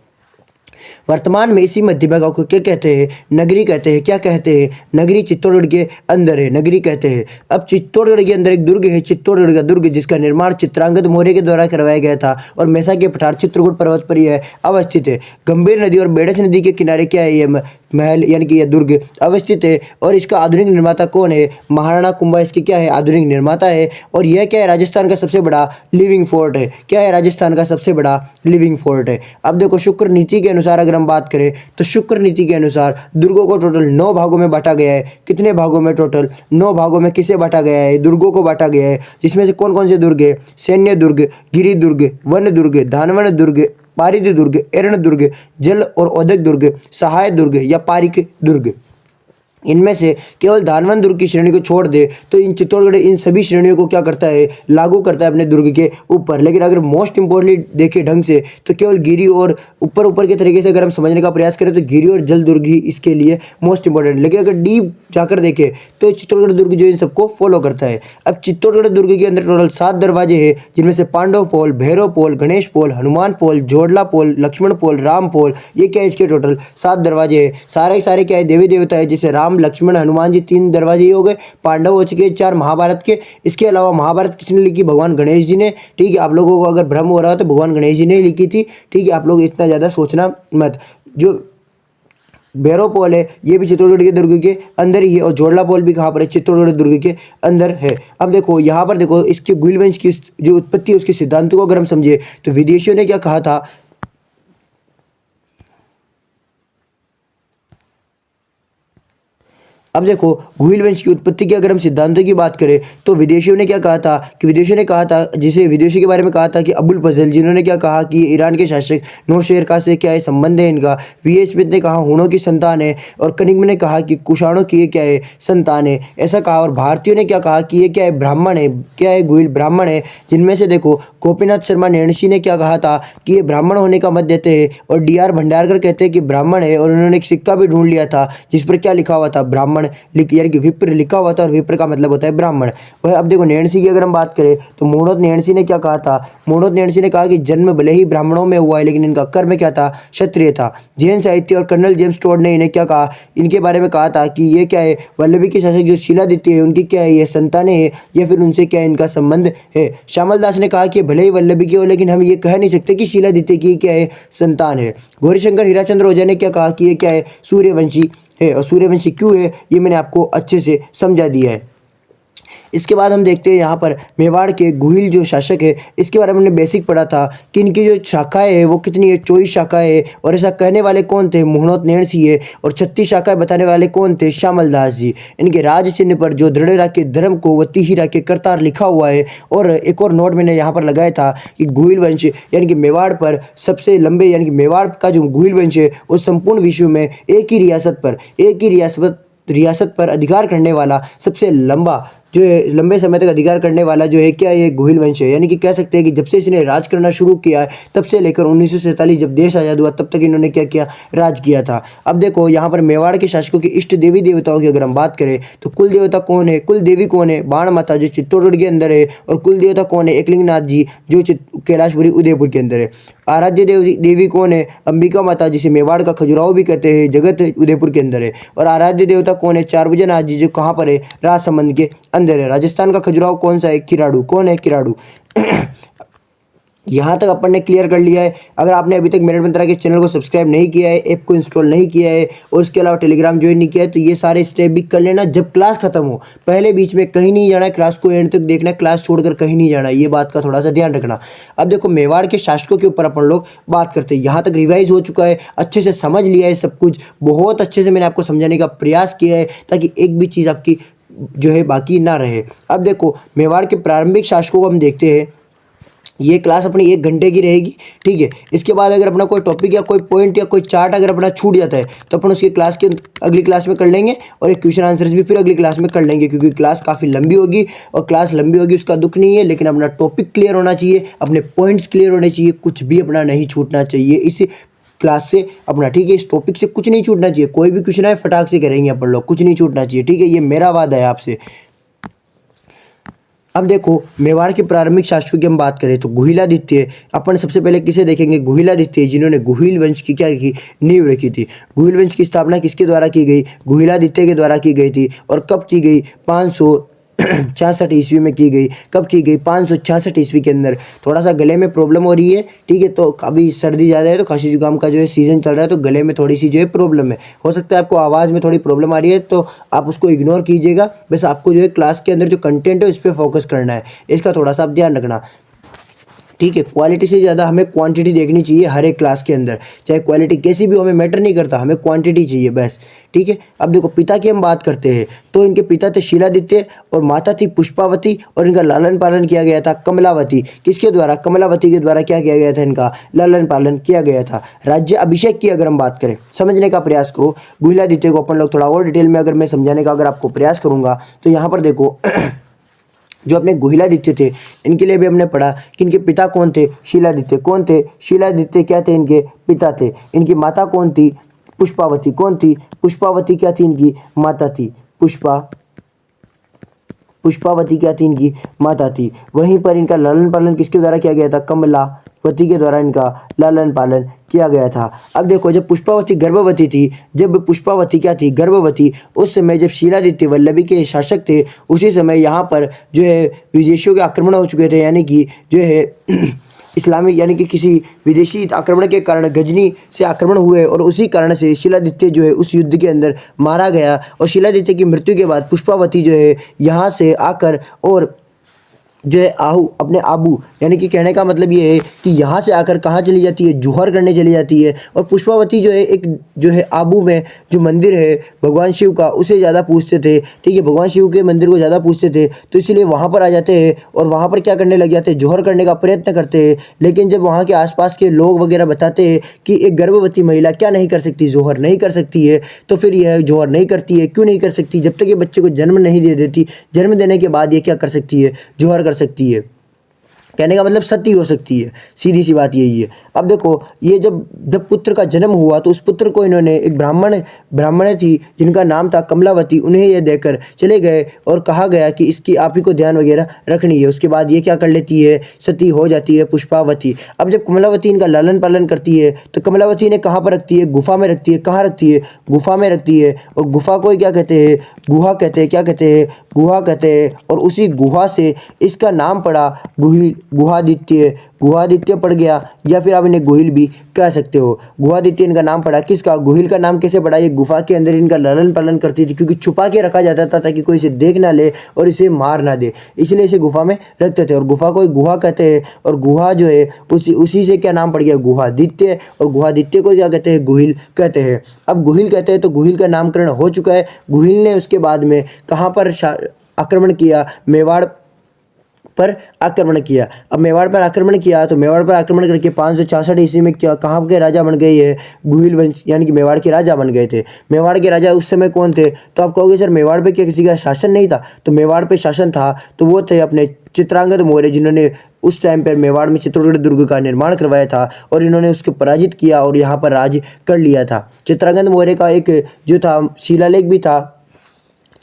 वर्तमान में इसी मध्यमिका को क्या कहते हैं? नगरी कहते हैं। क्या कहते हैं? नगरी चित्तौड़गढ़ के अंदर है, नगरी कहते हैं। अब चित्तौड़गढ़ के अंदर एक दुर्ग है, चित्तौड़गढ़ का दुर्ग, जिसका निर्माण चित्रांगद मौर्य के द्वारा करवाया गया था और मेसा के पठार चित्रकूट पर्वत पर यह अवस्थित है। गंभीर नदी और बेड़च नदी के किनारे क्या है? यह महल यानी कि यह दुर्ग अवस्थित है। और इसका आधुनिक निर्माता कौन है? महाराणा कुंभा इसके क्या है? आधुनिक निर्माता है। और यह क्या है? राजस्थान का सबसे बड़ा लिविंग फोर्ट है। क्या है? राजस्थान का सबसे बड़ा लिविंग फोर्ट है। अब देखो शुक्र नीति के अनुसार अगर हम बात करें तो शुक्र नीति के अनुसार दुर्गों को टोटल 9 भागों में बांटा गया है। कितने भागों में? टोटल 9 भागों में किसे बांटा गया है? दुर्गों को बांटा गया है। जिसमें से कौन कौन से दुर्ग है? सैन्य दुर्ग, गिरि दुर्ग, वन दुर्ग, धानवन दुर्ग, पारिद दुर्ग, एरण दुर्ग, जल और औद्योगिक दुर्ग, सहाय दुर्ग या पारिक दुर्ग। इनमें से केवल धानवन दुर्ग की श्रेणी को छोड़ दे तो इन चित्तौड़गढ़ इन सभी श्रेणियों को क्या करता है? लागू करता है अपने दुर्ग के ऊपर। लेकिन अगर मोस्ट इंपॉर्टेंटली देखें ढंग से तो केवल गिरी और ऊपर के तरीके से अगर हम समझने का प्रयास करें तो गिरी और जल दुर्ग ही इसके लिए मोस्ट इंपॉर्टेंट। लेकिन अगर डीप जाकर देखें तो चित्तौड़गढ़ दुर्ग जो इन सबको फॉलो करता है। अब चित्तौड़गढ़ दुर्ग के अंदर टोटल 7 दरवाजे हैं, जिनमें से पांडव पोल, भैरव पोल, गणेश पोल, हनुमान पोल, जोड़ला पोल, लक्ष्मण पोल, राम पोल, ये क्या है? इसके टोटल 7 दरवाजे हैं। सारे सारे क्या है? देवी देवता है, जैसे राम, लक्ष्मण, हनुमान जी 3 दरवाजे हो गए। पांडव हो चुके 4 महाभारत के। इसके अलावा महाभारत किसने लिखी? भगवान गणेश जी ने। ठीक है, आप लोगों को अगर भ्रम हो रहा है तो भगवान गणेश जी ने लिखी थी। ठीक है, आप लोग इतना ज़्यादा सोचना मत। जो भैरव पोल है ये भी चित्तौड़गढ़ के दुर्ग के अंदर ही है। और जोड़ला पोल भी कहाँ पर है? चित्तौड़गढ़ दुर्ग के अंदर है। अब देखो यहाँ पर देखो इसके गुइलवंश की जो उत्पत्ति है उसके सिद्धांतों को अगर हम समझे तो विदेशियों ने क्या कहा था? अब देखो घुइल वंश की उत्पत्ति की अगर हम सिद्धांतों की बात करें तो विदेशियों ने क्या कहा था कि विदेशियों ने कहा था, जिसे विदेशी के बारे में कहा था कि अबुल फजल, जिन्होंने क्या कहा कि ईरान के शासक नौशेर खां से क्या है संबंध है इनका। वी स्मिथ ने कहा हूणों की संतान है। और कनिंग ने कहा कि कुषाणों की ये क्या है? संतान है, ऐसा कहा। और भारतीयों ने क्या कहा कि ये क्या है? ब्राह्मण है। क्या है? घुइल ब्राह्मण है। जिनमें से देखो गोपीनाथ शर्मा नेणसी ने क्या कहा था कि ये ब्राह्मण होने का मत देते हैं। और डी आर भंडारकर कहते हैं कि ब्राह्मण है। और उन्होंने एक सिक्का भी ढूंढ लिया था जिस पर क्या लिखा हुआ था? ब्राह्मण ब्राह्मण यानी कि विप्र लिखा हुआ था और विप्र का मतलब होता है ब्राह्मण। वह अब देखो नेणसी की अगर हम बात करें तो मूढ़ोत नेणसी ने क्या कहा था, मूढ़ोत नेणसी ने कहा कि जन्म भले ही ब्राह्मणों में हुआ है लेकिन इनका कर्म क्या था, क्षत्रिय था। जैन साहित्य और कर्नल जेम्स टोड ने इन्हें क्या कहा, इनके बारे में कहा था कि ये क्या है, वल्लभी के शासक जो शिलादित्य है उनकी क्या है, ये संतानें हैं या फिर उनसे क्या इनका संबंध है। श्यामल दास ने कहा कि भले ही वल्लभी की हो लेकिन हम ये कह नहीं सकते कि शिलादित्य की क्या है, संतान है। गौरीशंकर हीराचंद्र ओझा ने क्या कहा कि ये क्या है, सूर्यवंशी है। और सूर्यवंशी क्यों है ये मैंने आपको अच्छे से समझा दिया है। इसके बाद हम देखते हैं यहाँ पर मेवाड़ के गुहिल जो शासक है इसके बारे में हमने बेसिक पढ़ा था कि इनकी जो शाखाएं है वो कितनी है, 24 शाखाएं है। और ऐसा कहने वाले कौन थे, मूढ़ोत नेणसी है। और 36 शाखाएं बताने वाले कौन थे, श्यामल दास जी। इनके राज चिन्ह पर जो दृढ़ राखे धर्म को व तिहि राखे करतार लिखा हुआ है। और एक और नोट मैंने यहाँ पर लगाया था कि गुहिल वंश यानी कि मेवाड़ पर सबसे लंबे यानी कि मेवाड़ का जो गुहिल वंश है वो संपूर्ण विश्व में एक ही रियासत पर अधिकार करने वाला सबसे लंबा जो है, लंबे समय तक अधिकार करने वाला जो है क्या, ये गुहिल वंश है। यानी कि कह सकते हैं कि जब से इसने राज करना शुरू किया है तब से लेकर 1947 जब देश आज़ाद हुआ तब तक इन्होंने क्या किया, राज किया था। अब देखो यहाँ पर मेवाड़ के शासकों के इष्ट देवी देवताओं की अगर हम बात करें तो कुल देवता कौन है, कुल देवी कौन है, बाण माता जो चित्तौड़गढ़ के अंदर है। और कुल देवता कौन है, एकलिंगनाथ जी जो कैलाशपुरी उदयपुर के अंदर है। आराध्य देवी कौन है, अंबिका माता जिसे मेवाड़ का खजुराहो भी कहते हैं, जगत उदयपुर के अंदर है। और आराध्य देवता कौन है, चारभुजनाथ जी जो कहाँ पर है, राजसमंद के अंदर है। राजस्थान का खजुराहो कौन सा है, किराड़ू। कौन है, किराड़ू। यहाँ तक अपन ने क्लियर कर लिया है। अगर आपने अभी तक मेरठ मंत्रा के चैनल को सब्सक्राइब नहीं किया है, ऐप को इंस्टॉल नहीं किया है और उसके अलावा टेलीग्राम ज्वाइन नहीं किया है तो ये सारे स्टेप भी कर लेना जब क्लास खत्म हो। पहले बीच में कहीं नहीं जाना है, क्लास को एंड तक देखना है, क्लास छोड़कर कहीं नहीं जाना है, ये बात का थोड़ा सा ध्यान रखना। अब देखो मेवाड़ के शासकों के ऊपर अपन लोग बात करते हैं। यहाँ तक रिवाइज हो चुका है, अच्छे से समझ लिया है सब कुछ, बहुत अच्छे से मैंने आपको समझाने का प्रयास किया है ताकि एक भी चीज़ आपकी जो है बाकी ना रहे। अब देखो मेवाड़ के प्रारंभिक शासकों को हम देखते हैं। ये क्लास अपनी 1 घंटे की रहेगी, ठीक है। इसके बाद अगर अपना कोई टॉपिक या कोई पॉइंट या कोई चार्ट अगर अपना छूट जाता है तो अपन उसकी क्लास के अगली क्लास में कर लेंगे और एक क्वेश्चन आंसर्स भी फिर अगली क्लास में कर लेंगे क्योंकि क्लास काफ़ी लंबी होगी। और क्लास लंबी होगी उसका दुख नहीं है, लेकिन अपना टॉपिक क्लियर होना चाहिए, अपने पॉइंट्स क्लियर होने चाहिए, कुछ भी अपना नहीं छूटना चाहिए इस क्लास से अपना, ठीक है। इस टॉपिक से कुछ नहीं छूटना चाहिए, कोई भी क्वेश्चन आए फटाक से करेंगे अपन लोग, कुछ नहीं छूटना चाहिए, ठीक है। ये मेरा वादा है आपसे। अब देखो मेवाड़ के प्रारंभिक शासकों की हम बात करें तो गुहिलादित्य, अपन सबसे पहले किसे देखेंगे, गुहिलादित्य जिन्होंने गुहिल वंश की क्या की, नींव रखी थी। गुहिल वंश की स्थापना किसके द्वारा की गई, गुहिलादित्य के द्वारा की गई थी। और कब की गई, 566 ईस्वी में की गई। कब की गई, 566 ईस्वी के अंदर। थोड़ा सा गले में प्रॉब्लम हो रही है, ठीक है, तो अभी सर्दी ज़्यादा है तो खांसी जुकाम का जो है सीज़न चल रहा है तो गले में थोड़ी सी जो है प्रॉब्लम है। हो सकता है आपको आवाज़ में थोड़ी प्रॉब्लम आ रही है तो आप उसको इग्नोर कीजिएगा। बस आपको जो है क्लास के अंदर जो कंटेंट है उस पर फोकस करना है, इसका थोड़ा सा आप ध्यान रखना, ठीक है। क्वालिटी से ज़्यादा हमें क्वांटिटी देखनी चाहिए हर एक क्लास के अंदर, चाहे क्वालिटी कैसी भी हो हमें मैटर नहीं करता, हमें क्वांटिटी चाहिए बस, ठीक है। अब देखो पिता की हम बात करते हैं तो इनके पिता थे शिलादित्य और माता थी पुष्पावती और इनका लालन पालन किया गया था कमलावती। किसके द्वारा, कमलावती के द्वारा क्या किया गया था, इनका लालन पालन किया गया था। राज्य अभिषेक की अगर हम बात करें, समझने का प्रयास करो गुहिलादित्य को अपन लोग थोड़ा और डिटेल में अगर मैं समझाने का अगर आपको प्रयास करूँगा तो यहाँ पर देखो जो अपने गुहिलादित्य थे इनके लिए भी हमने पढ़ा कि इनके पिता कौन थे, शिलादित्य। कौन थे, शिलादित्य क्या थे, इनके पिता थे। इनकी माता कौन थी, पुष्पावती। कौन थी, पुष्पावती क्या थी, इनकी माता थी। पुष्पावती क्या थी, इनकी माता थी। वहीं पर इनका लालन पालन किसके द्वारा किया गया था, कमलावती के द्वारा इनका लालन पालन किया गया था। अब देखो जब पुष्पावती गर्भवती थी, जब पुष्पावती क्या थी, गर्भवती, उस समय जब शिलादित्य वल्लभी के शासक थे उसी समय यहाँ पर जो है विदेशियों के आक्रमण हो चुके थे, यानी कि जो है इस्लामी यानी कि किसी विदेशी आक्रमण के कारण गजनी से आक्रमण हुए और उसी कारण से शिलादित्य जो है उस युद्ध के अंदर मारा गया। और शिलादित्य की मृत्यु के बाद पुष्पावती जो है यहाँ से आकर और जो है अपने आबू यानी कि कहने का मतलब ये है कि यहाँ से आकर कहाँ चली जाती है, जौहर करने चली जाती है। और पुष्पावती जो है एक जो है आबू में जो मंदिर है भगवान शिव का उसे ज़्यादा पूजते थे, ठीक है, भगवान शिव के मंदिर को ज़्यादा पूजते थे तो इसलिए वहाँ पर आ जाते हैं और वहाँ पर क्या करने लग जाते हैं, जौहर करने का प्रयत्न करते हैं। लेकिन जब वहाँ के आसपास के लोग वगैरह बताते हैं कि एक गर्भवती महिला क्या नहीं कर सकती, जौहर नहीं कर सकती है, तो फिर यह जौहर नहीं करती है। क्यों नहीं कर सकती, जब तक ये बच्चे को जन्म नहीं दे देती, जन्म देने के बाद ये क्या कर सकती है, जौहर कर सकती है। कहने का मतलब सती हो सकती है, सीधी सी बात यही है। अब देखो ये जब पुत्र का जन्म हुआ तो उस पुत्र को इन्होंने एक ब्राह्मण थी जिनका नाम था कमलावती, उन्हें ये देकर चले गए और कहा गया कि इसकी आप ही को ध्यान वगैरह रखनी है। उसके बाद ये क्या कर लेती है, सती हो जाती है पुष्पावती। अब जब कमलावती इनका लालन पालन करती है तो कमलावती ने कहाँ पर रखती है, गुफा में रखती है। कहाँ रखती है, गुफा में रखती है। और गुफा को क्या कहते हैं, गुहा कहते हैं। क्या कहते हैं, गुहा कहते हैं। और उसी गुहा से इसका नाम पड़ा गुहादित्य। गुहादित्य पड़ गया, या फिर आप इन्हें गुहिल भी कह सकते हो। गुहादित्य इनका नाम पड़ा। किसका, गुहिल का नाम कैसे पड़ा, ये गुफा के अंदर इनका लालन पालन करती थी, क्योंकि छुपा के रखा जाता था ताकि कोई इसे देख ना ले और इसे मार ना दे, इसलिए इसे गुफा में रखते थे। और गुफा को गुहा कहते हैं। और गुहा जो है उसी से क्या नाम पड़ गया, गुहादित्य। और गुहादित्य को क्या कहते हैं, गुहिल कहते हैं। अब गुहिल कहते हैं तो गुहिल का नामकरण हो चुका है। गुहिल ने उसके बाद में कहाँ पर आक्रमण किया, मेवाड़ पर आक्रमण किया। अब मेवाड़ पर आक्रमण किया तो मेवाड़ पर आक्रमण करके 566 ईस्वी में क्या, कहाँ के राजा बन गए, ये गुहिल वंश यानी कि मेवाड़ के राजा बन गए थे। मेवाड़ के राजा उस समय कौन थे, तो आप कहोगे सर मेवाड़ पे क्या किसी का शासन नहीं था, तो मेवाड़ पे शासन था तो वो थे अपने चित्रांगद मौर्य, जिन्होंने उस टाइम पर मेवाड़ में चित्तौड़गढ़ दुर्ग का निर्माण करवाया था और इन्होंने उसको पराजित किया और यहाँ पर राज कर लिया था। चित्रांगद मौर्य का एक जो था शिलालेख भी था,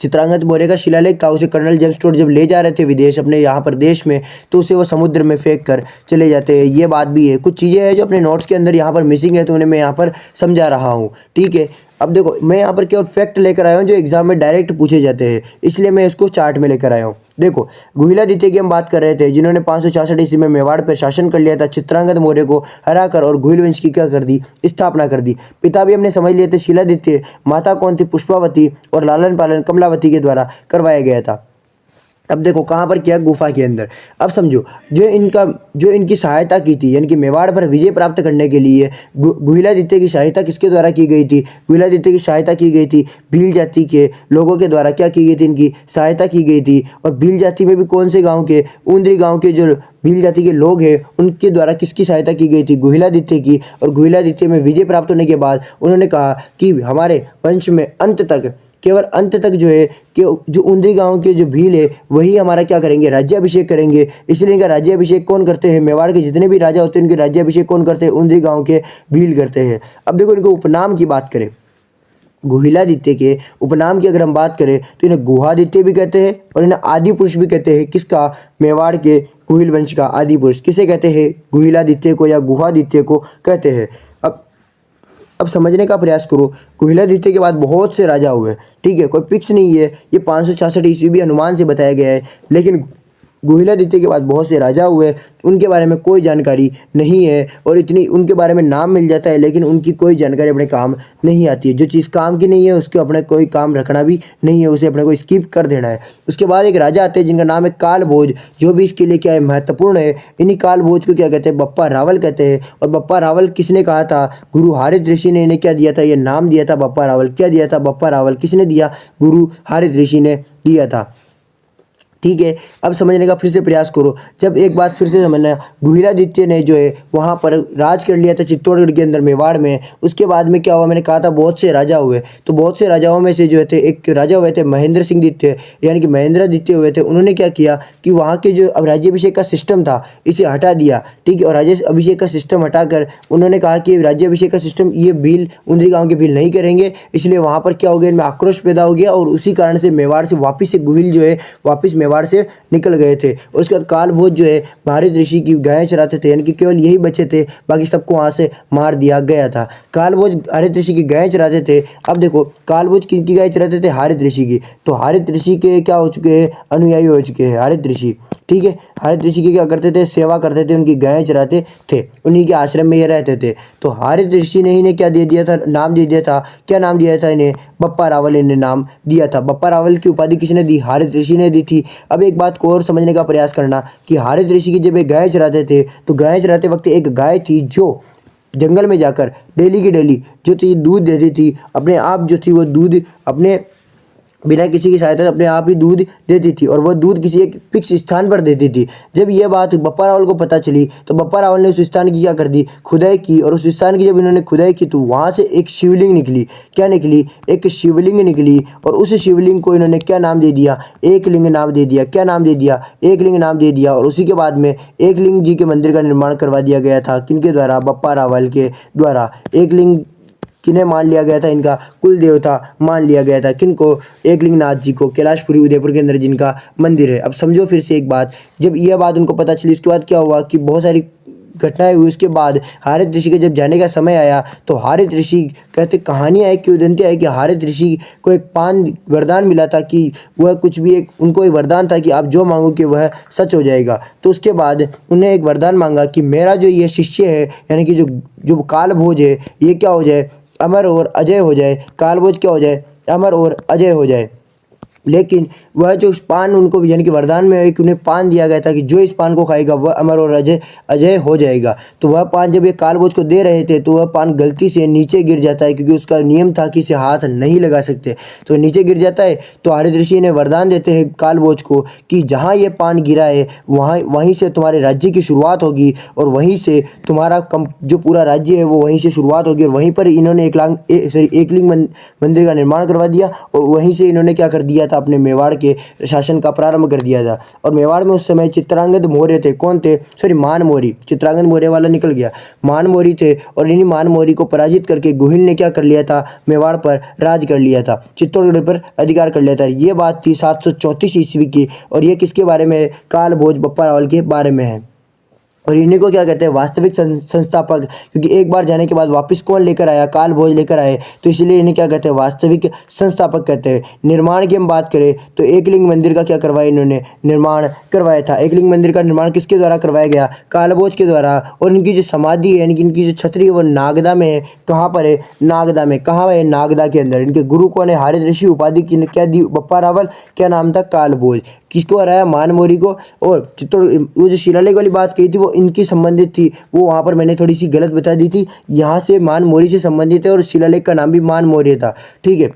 चित्रांगद मौर्य का शिलालेख था। उसे कर्नल जेम्स टोड जब ले जा रहे थे विदेश अपने यहाँ पर देश में, तो उसे वो समुद्र में फेंक कर चले जाते हैं। ये बात भी है, कुछ चीज़ें हैं जो अपने नोट्स के अंदर यहाँ पर मिसिंग है, तो उन्हें मैं यहाँ पर समझा रहा हूँ। ठीक है, अब देखो मैं यहाँ पर केवल फैक्ट लेकर आया हूँ जो एग्जाम में डायरेक्ट पूछे जाते हैं, इसलिए मैं इसको चार्ट में लेकर आया हूँ। देखो गुहिलादित्य की हम बात कर रहे थे, जिन्होंने 566 ईस्वी में मेवाड़ पर शासन कर लिया था, चित्रांगद मौर्य को हराकर और गुहिल वंश की क्या कर दी, स्थापना कर दी। पिता भी हमने समझ लिए थे शिलादित्य, माता कौन थी, पुष्पावती, और लालन पालन कमलावती के द्वारा करवाया गया था। अब देखो कहाँ पर किया, गुफा के अंदर। अब समझो जो इनकी सहायता की थी, यानी कि मेवाड़ पर विजय प्राप्त करने के लिए गुहिलादित्य की सहायता किसके द्वारा की गई थी, गुहिलादित्य की सहायता की गई थी भील जाति के लोगों के द्वारा। क्या की गई थी, इनकी सहायता की गई थी। और भील जाति में भी कौन से गाँव के, ऊंद्री गाँव के जो भील जाति के लोग हैं उनके द्वारा किसकी सहायता की गई थी, गुहिलादित्य की। और गुहिलादित्य में विजय प्राप्त होने के बाद उन्होंने कहा कि हमारे वंश में अंत तक, केवल अंत तक जो है कि जो ऊंद्री गांव के जो भील है वही हमारा क्या करेंगे, राज्याभिषेक करेंगे। इसलिए इनका राज्याभिषेक कौन करते हैं, मेवाड़ के जितने भी राजा होते हैं उनके राज्याभिषेक कौन करते हैं, ऊंद्री गांव के भील करते हैं। अब देखो इनको उपनाम की बात करें, गुहिलादित्य के उपनाम की अगर हम बात करें तो इन्हें गुहादित्य भी कहते हैं और इन्हें आदि पुरुष भी कहते हैं। किसका, मेवाड़ के गुहिल वंश का आदि पुरुष किसे कहते हैं, गुहिलादित्य को या गुहादित्य को कहते हैं। अब समझने का प्रयास करो, गुहिलादित्य के बाद बहुत से राजा हुए। ठीक है, कोई फिक्स नहीं है, ये 566 ईस्वी भी अनुमान से बताया गया है, लेकिन गुहिलादित्य के बाद बहुत से राजा हुए, उनके बारे में कोई जानकारी नहीं है। और इतनी उनके बारे में नाम मिल जाता है लेकिन उनकी कोई जानकारी अपने काम नहीं आती है। जो चीज़ काम की नहीं है उसको अपने कोई काम रखना भी नहीं है, उसे अपने को स्किप कर देना है। उसके बाद एक राजा आते हैं जिनका नाम है कालभोज, जो भी इसके लिए क्या है, महत्वपूर्ण है। इन्हीं कालभोज को क्या कहते हैं, बप्पा रावल कहते हैं। और बप्पा रावल किसने कहा था, गुरु हारित ऋषि ने इन्हें क्या दिया था, ये नाम दिया था बप्पा रावल। क्या दिया था, बप्पा रावल किसने दिया, गुरु हारित ऋषि ने दिया था। ठीक है, अब समझने का फिर से प्रयास करो। जब एक बात फिर से समझना, गुहिलादित्य ने जो है वहाँ पर राज कर लिया था चित्तौड़गढ़ के अंदर, मेवाड़ में। उसके बाद में क्या हुआ, मैंने कहा था बहुत से राजा हुए, तो बहुत से राजाओं में से जो थे एक राजा हुए थे महेंद्र सिंह दित्य, यानी कि महेंद्रादित्य हुए थे। उन्होंने क्या किया कि वहाँ के जो अब राज्याभिषेक का सिस्टम था इसे हटा दिया। ठीक है, और राज्याभिषेक का सिस्टम हटाकर उन्होंने कहा कि राज्याभिषेक का सिस्टम ये भील, ऊंद्री गाँव के भील नहीं करेंगे। इसलिए वहाँ पर क्या हो गया, इनमें आक्रोश पैदा हो गया और उसी कारण से मेवाड़ से वापिस से गुहिल जो है वापिस मेवाड़ से निकल गए थे। और उसके बाद कालभोज जो है भारत ऋषि की गायें चराते थे, यानी कि केवल यही बचे थे, बाकी सबको वहाँ से मार दिया गया था। कालभोज हारित ऋषि की गायें चराते थे। अब देखो कालभोज किनकी गायें चराते थे, हारित ऋषि की। तो हारित ऋषि के क्या हो चुके हैं, अनुयायी हो चुके हैं हारित ऋषि। ठीक है, हारित ऋषि की क्या करते थे, सेवा करते थे, उनकी गायें चराते थे, उन्हीं के आश्रम में ये रहते थे। तो हारित ऋषि ने इन्हें क्या दे दिया था, नाम दे दिया था। क्या नाम दिया था इन्हें, बप्पा रावल इन्हें नाम दिया था। बप्पा रावल की उपाधि किसने दी, हारित ऋषि ने दी थी। अब एक बात को और समझने का प्रयास करना कि हारित ऋषि की जब ये गायें चराते थे तो गायें चराते वक्त एक गाय थी जो जंगल में जाकर डेली की डेली जो थी दूध देती थी, अपने आप जो थी वो दूध अपने बिना किसी की सहायता से अपने आप ही दूध देती थी और वह दूध किसी एक फिक्स स्थान पर देती थी। जब यह बात बप्पा रावल को पता चली तो बप्पा रावल ने उस स्थान की क्या कर दी, खुदाई की, और उस स्थान की जब इन्होंने खुदाई की तो वहाँ से एक शिवलिंग निकली। क्या निकली? एक शिवलिंग निकली। और उस शिवलिंग को इन्होंने क्या नाम दे दिया? एकलिंग नाम दे दिया। क्या नाम दे दिया? एकलिंग नाम दे दिया। और उसी के बाद में एकलिंग जी के मंदिर का निर्माण करवा दिया गया था। किनके द्वारा? बप्पा रावल के द्वारा। एकलिंग किन्हें मान लिया गया था? इनका कुल देवता मान लिया गया था। किनको? एकलिंग नाथ जी को, कैलाशपुरी उदयपुर के अंदर जिनका मंदिर है। अब समझो फिर से एक बात, जब यह बात उनको पता चली उसके बाद क्या हुआ कि बहुत सारी घटनाएं हुई। उसके बाद हारित ऋषि का जब जाने का समय आया तो हारित ऋषि कहते, कहानियाँ है कि उदंती है कि हारित ऋषि को एक पान वरदान मिला था कि वह कुछ भी एक उनको एक वरदान था कि आप जो मांगोगे वह सच हो जाएगा। तो उसके बाद उन्हें एक वरदान मांगा कि मेरा जो ये शिष्य है यानी कि जो जो काल भोज है ये क्या हो जाए? अमर और अजय हो जाए। कालभोज क्या हो जाए? अमर और अजय हो जाए। लेकिन वह जो पान उनको यानी कि वरदान में एक उन्हें पान दिया गया था कि जो इस पान को खाएगा वह अमर और अजय अजय हो जाएगा। तो वह पान जब ये कालभोज को दे रहे थे तो वह पान गलती से नीचे गिर जाता है, क्योंकि उसका नियम था कि इसे हाथ नहीं लगा सकते। तो नीचे गिर जाता है तो हारित ऋषि ने वरदान देते हैं कालभोज को कि जहाँ ये पान गिरा है वहीं से तुम्हारे राज्य की शुरुआत होगी और वहीं से तुम्हारा जो पूरा राज्य है वो वहीं से शुरुआत होगी। और वहीं पर इन्होंने एकलिंग मंदिर का निर्माण करवा दिया और वहीं से इन्होंने क्या कर दिया था? अपने मेवाड़ के शासन का प्रारंभ कर दिया था। और मेवाड़ में उस समय चित्रांगद मौर्य थे। कौन थे? सॉरी, मान मौर्य। चित्रांगद मौर्य वाला निकल गया, मान मौर्य थे। और इन्हीं मान मौर्य को पराजित करके गुहिल ने क्या कर लिया था? मेवाड़ पर राज कर लिया था, चित्तौड़गढ़ पर अधिकार कर लिया था। ये बात थी 734 ईस्वी की। और ये किसके बारे में है? कालभोज बप्पा रावल के बारे में है। और इन्हीं को क्या कहते हैं? वास्तविक संस्थापक। क्योंकि एक बार जाने के बाद वापस कौन लेकर आया? कालभोज लेकर आए, तो इसलिए इन्हें क्या कहते हैं? वास्तविक संस्थापक कहते हैं। निर्माण की हम बात करें तो एकलिंग मंदिर का क्या करवाया? इन्होंने निर्माण करवाया था। एकलिंग मंदिर का निर्माण किसके द्वारा करवाया गया? कालभोज के द्वारा। और इनकी जो समाधि है यानी कि इनकी जो छतरी है वो नागदा में है। कहाँ पर है? नागदा में। कहाँ है? नागदा के अंदर। इनके गुरु कौन है? हारित ऋषि। उपाधि क्या दी? बप्पा रावल। क्या नाम था? कालभोज। किसको हराया? मान मौर्य को। और चित्तौड़ वो जो शिलालेख वाली बात कही थी वो इनकी संबंधित थी, वो वहाँ पर मैंने थोड़ी सी गलत बता दी थी। यहाँ से मान मौर्य से संबंधित है और शिलालेख का नाम भी मान मौर्य था। ठीक है।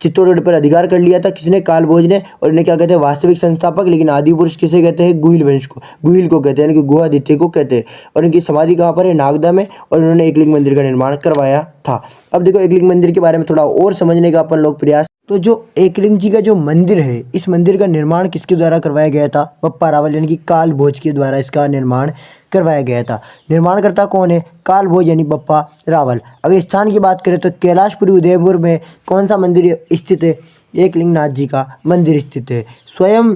चित्तौड़गढ़ पर अधिकार कर लिया था किसने? कालभोज ने। और इन्हें क्या कहते हैं? वास्तविक संस्थापक। लेकिन आदि पुरुष किसे कहते हैं? गुहिल वंश को, गुहिल को कहते हैं, यानी कि गुहादित्य को कहते हैं। और इनकी समाधि कहाँ पर है? नागदा में। और इन्होंने एकलिंग मंदिर का निर्माण करवाया था। अब देखो एकलिंग मंदिर के बारे में थोड़ा और समझने का अपन लोग प्रयास। तो जो एकलिंग जी का जो मंदिर है, इस मंदिर का निर्माण किसके द्वारा करवाया गया था? बप्पा रावल यानी कि कालभोज के द्वारा इसका निर्माण करवाया गया था। निर्माणकर्ता कौन है? कालभोज यानी बप्पा रावल। अगर स्थान की बात करें तो कैलाशपुरी उदयपुर में कौन सा मंदिर स्थित है? एकलिंग नाथ जी का मंदिर स्थित है। स्वयं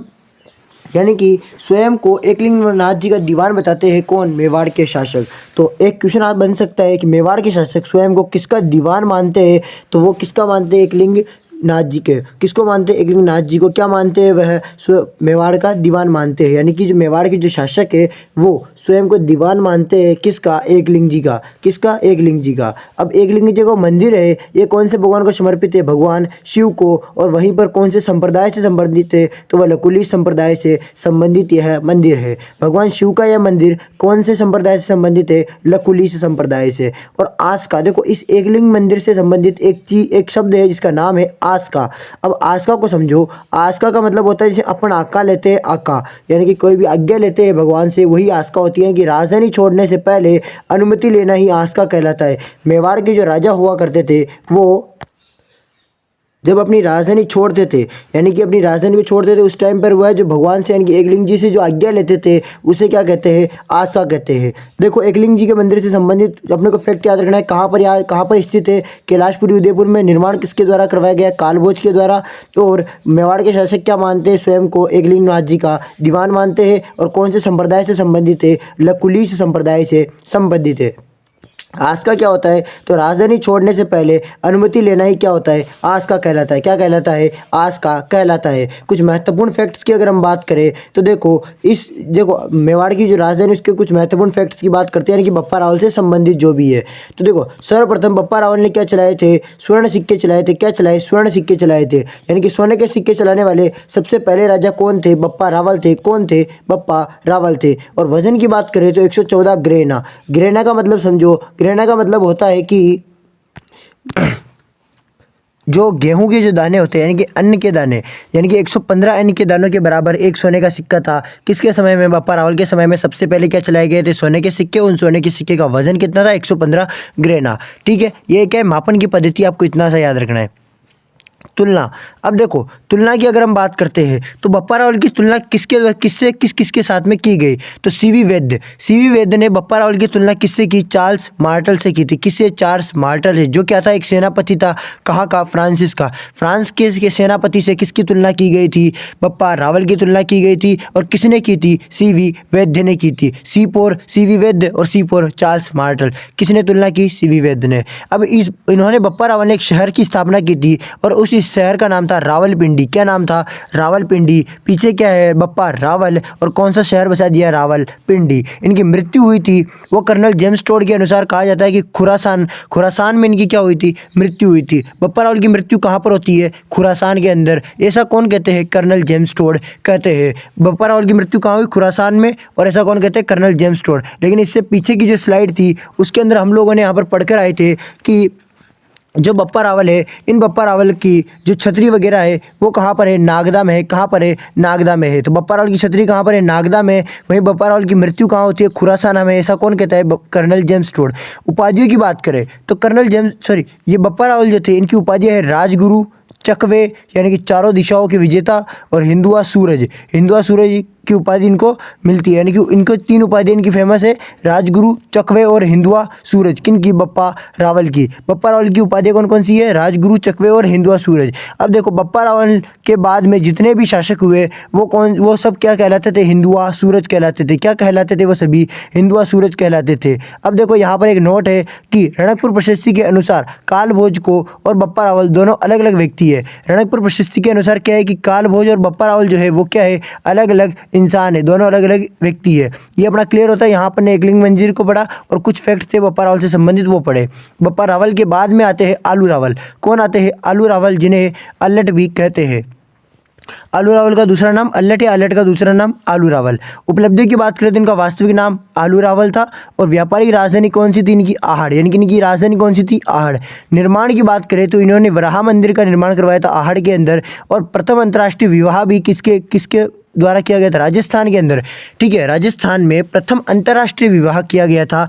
यानी कि स्वयं को एकलिंग नाथ जी का दीवान बताते हैं कौन? मेवाड़ के शासक। तो एक क्वेश्चन आप बन सकता है कि मेवाड़ के शासक स्वयं को किसका दीवान मानते हैं? तो वो किसका मानते हैं? एकलिंग नाथ जी के। किसको मानते हैं? एकलिंग नाथ जी को क्या मानते हैं? वह मेवाड़ का दीवान मानते हैं। यानी कि जो मेवाड़ के जो शासक है वो स्वयं को दीवान मानते हैं। किसका? एकलिंग जी का। किसका? एकलिंग जी का। अब एकलिंग जी का मंदिर है ये कौन से भगवान को समर्पित है? भगवान शिव को। और वहीं पर कौन से संप्रदाय से संबंधित है? तो वह लकुली संप्रदाय से संबंधित यह मंदिर है। भगवान शिव का यह मंदिर कौन से संप्रदाय से संबंधित है? लकुली संप्रदाय से। और आस्का, देखो इस एकलिंग मंदिर से संबंधित एक शब्द है जिसका नाम है आस्का। अब आस्का को समझो। आस्का का मतलब होता है जैसे अपन आका लेते हैं, आका यानी कि कोई भी आज्ञा लेते हैं भगवान से, वही आस्का होती है। कि राजधानी छोड़ने से पहले अनुमति लेना ही आस्का कहलाता है। मेवाड़ के जो राजा हुआ करते थे वो जब अपनी राजधानी छोड़ते थे यानी कि अपनी राजधानी को छोड़ते थे उस टाइम पर वह जो भगवान से यानी कि एकलिंग जी से जो आज्ञा लेते थे उसे क्या कहते हैं? आस्का कहते हैं। देखो एकलिंग जी के मंदिर से संबंधित अपने को फैक्ट याद रखना है। कहाँ पर स्थित है? कैलाशपुरी उदयपुर में। निर्माण किसके द्वारा करवाया गया? कालभोज के द्वारा। और मेवाड़ के शासक क्या मानते हैं? स्वयं को एकलिंग नाथ जी का दीवान मानते हैं। और कौन से संप्रदाय से संबंधित है? लकुली संप्रदाय से संबंधित है। आस्का क्या होता है? तो राजधानी छोड़ने से पहले अनुमति लेना ही क्या होता है? आस्का कहलाता है। क्या कहलाता है? आस्का कहलाता है। कुछ महत्वपूर्ण फैक्ट्स की अगर हम बात करें तो देखो मेवाड़ की जो राजधानी उसके कुछ महत्वपूर्ण फैक्ट्स की बात करते हैं यानी कि बप्पा रावल से संबंधित जो भी है। तो देखो सर्वप्रथम बप्पा रावल ने क्या चलाए थे? स्वर्ण सिक्के चलाए थे। क्या चलाए? स्वर्ण सिक्के चलाए थे। यानी कि सोने के सिक्के चलाने वाले सबसे पहले राजा कौन थे? बप्पा रावल थे। कौन थे? बप्पा रावल थे। और वजन की बात करें तो 114 ग्रेना। ग्रेना का मतलब समझो। ग्रेना का मतलब होता है कि जो गेहूं के जो दाने होते हैं यानी कि अन्न के दाने, यानी कि 115 अन्न के दानों के बराबर एक सोने का सिक्का था। किसके समय में? बप्पा रावल के समय में सबसे पहले क्या चलाए गए थे? सोने के सिक्के। उन सोने के सिक्के का वजन कितना था? 115 ग्रेना। ठीक है, ये क्या है? मापन की पद्धति, आपको इतना सा याद रखना है। तुलना, अब देखो तुलना की अगर हम बात करते हैं तो बप्पा रावल की तुलना किसके साथ में की गई? तो सीवी वैद्य ने बप्पा रावल की तुलना किससे की? चार्ल्स मार्टल से की थी। किससे? चार्ल्स मार्टल है, जो क्या था? एक सेनापति था। कहाँ का? फ्रांस का। फ्रांस के सेनापति से किसकी तुलना की गई थी? बप्पा रावल की तुलना की गई थी। और किसने की थी? सीवी वैद्य ने की थी। सी फॉर सीवी वैद्य और सी फॉर चार्ल्स मार्टल। किसने तुलना की? सीवी वैद्य ने। अब इन्होंने बप्पा रावल ने एक शहर की स्थापना की थी और उस शहर का नाम था रावलपिंडी। क्या नाम था? रावलपिंडी। पीछे क्या है? बप्पा रावल। और कौन सा शहर बसा दिया? रावलपिंडी। इनकी मृत्यु हुई थी, वो कर्नल जेम्स टोड के अनुसार कहा जाता है कि खुरासान में इनकी क्या हुई थी? मृत्यु हुई थी। बप्पा रावल की मृत्यु कहाँ पर होती है? खुरासान के अंदर। ऐसा कौन कहते हैं? कर्नल जेम्स टोड कहते हैं। बप्पा रावल की मृत्यु कहाँ हुई? खुरासान में। और ऐसा कौन कहते हैं? Colonel James Tod. लेकिन इससे पीछे की जो स्लाइड थी उसके अंदर हम लोगों ने यहाँ पर पढ़कर आए थे कि जो बप्पा रावल है, इन बप्पा रावल की जो छतरी वगैरह है वो कहाँ पर है? नागदा में है। कहाँ पर है? नागदा में है। तो बप्पा रावल की छतरी कहाँ पर है? नागदा में। वहीं बप्पा रावल की मृत्यु कहाँ होती है? खुरासाना में। ऐसा कौन कहता है? Colonel James Tod. उपाधियों की बात करें तो ये बप्पा रावल जो थे इनकी उपाधियाँ है राजगुरु, चकवे यानी कि चारों दिशाओं के विजेता, और हिंदुआ सूरज की उपाधि इनको मिलती है। यानी कि इनको 3 उपाधि इनकी फेमस है, राजगुरु, चकवे और हिंदुआ सूरज। किन की? बप्पा रावल की। बप्पा रावल की उपाधियाँ कौन कौन सी है? राजगुरु, चकवे और हिंदुआ सूरज। अब देखो बप्पा रावल के बाद में जितने भी शासक हुए वो सब क्या कहलाते थे? हिंदुआ सूरज कहलाते थे। क्या कहलाते थे? वो सभी हिंदुआ सूरज कहलाते थे। अब देखो यहाँ पर एक नोट है कि रणकपुर प्रशस्ति के अनुसार कालभोज को और बप्पा रावल दोनों अलग अलग व्यक्ति है। रणकपुर प्रशस्ति के अनुसार क्या है कि कालभोज और बप्पा रावल जो है वो क्या है? अलग अलग इंसान है, दोनों अलग अलग व्यक्ति है। ये अपना क्लियर होता है। यहाँ पर ने एकलिंग मंजीर को पढ़ा और कुछ फैक्ट थे बप्पा रावल से संबंधित वो पढ़े। बप्पा रावल के बाद में आते हैं आलू रावल। कौन आते हैं? आलू रावल, जिन्हें अल्लट भी कहते हैं। आलू रावल का दूसरा नाम अल्लट है, अल्लट का दूसरा नाम आलू रावल। उपलब्धि की बात करें तो इनका वास्तविक नाम आलू रावल था। और व्यापारिक राजधानी कौन सी थी इनकी? आहड़। यानी कि इनकी राजधानी कौन सी थी? आहड़। निर्माण की बात करें तो इन्होंने वराह मंदिर का निर्माण करवाया था आहड़ के अंदर। और प्रथम अंतर्राष्ट्रीय विवाह भी किसके द्वारा किया गया था? राजस्थान के अंदर। ठीक है, राजस्थान में प्रथम अंतर्राष्ट्रीय विवाह किया गया था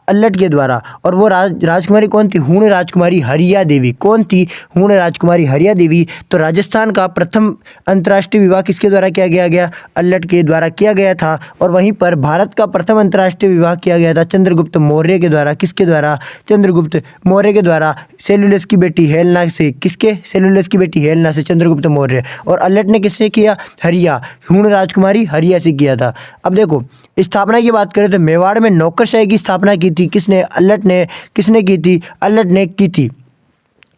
अल्लट के द्वारा। और वो राजकुमारी कौन थी? हूण राजकुमारी हरिया देवी। कौन थी? हूण राजकुमारी हरिया देवी। तो राजस्थान का प्रथम अंतर्राष्ट्रीय विवाह किसके द्वारा किया गया? अल्लट के द्वारा किया गया था। और वहीं पर भारत का प्रथम अंतर्राष्ट्रीय विवाह किया गया था चंद्रगुप्त मौर्य के द्वारा। किसके द्वारा? चंद्रगुप्त मौर्य के द्वारा। सेल्यूलस की बेटी हेलेना से। किसके? सेल्यूलस की बेटी हेलेना से चंद्रगुप्त मौर्य। और अल्लट ने किससे किया? हरिया, हूण राजकुमारी हरिया से किया था। अब देखो स्थापना की बात करें तो मेवाड़ में नौकरशाही की स्थापना की थी किसने? अल्लट ने। किसने की थी? अल्लट ने की थी।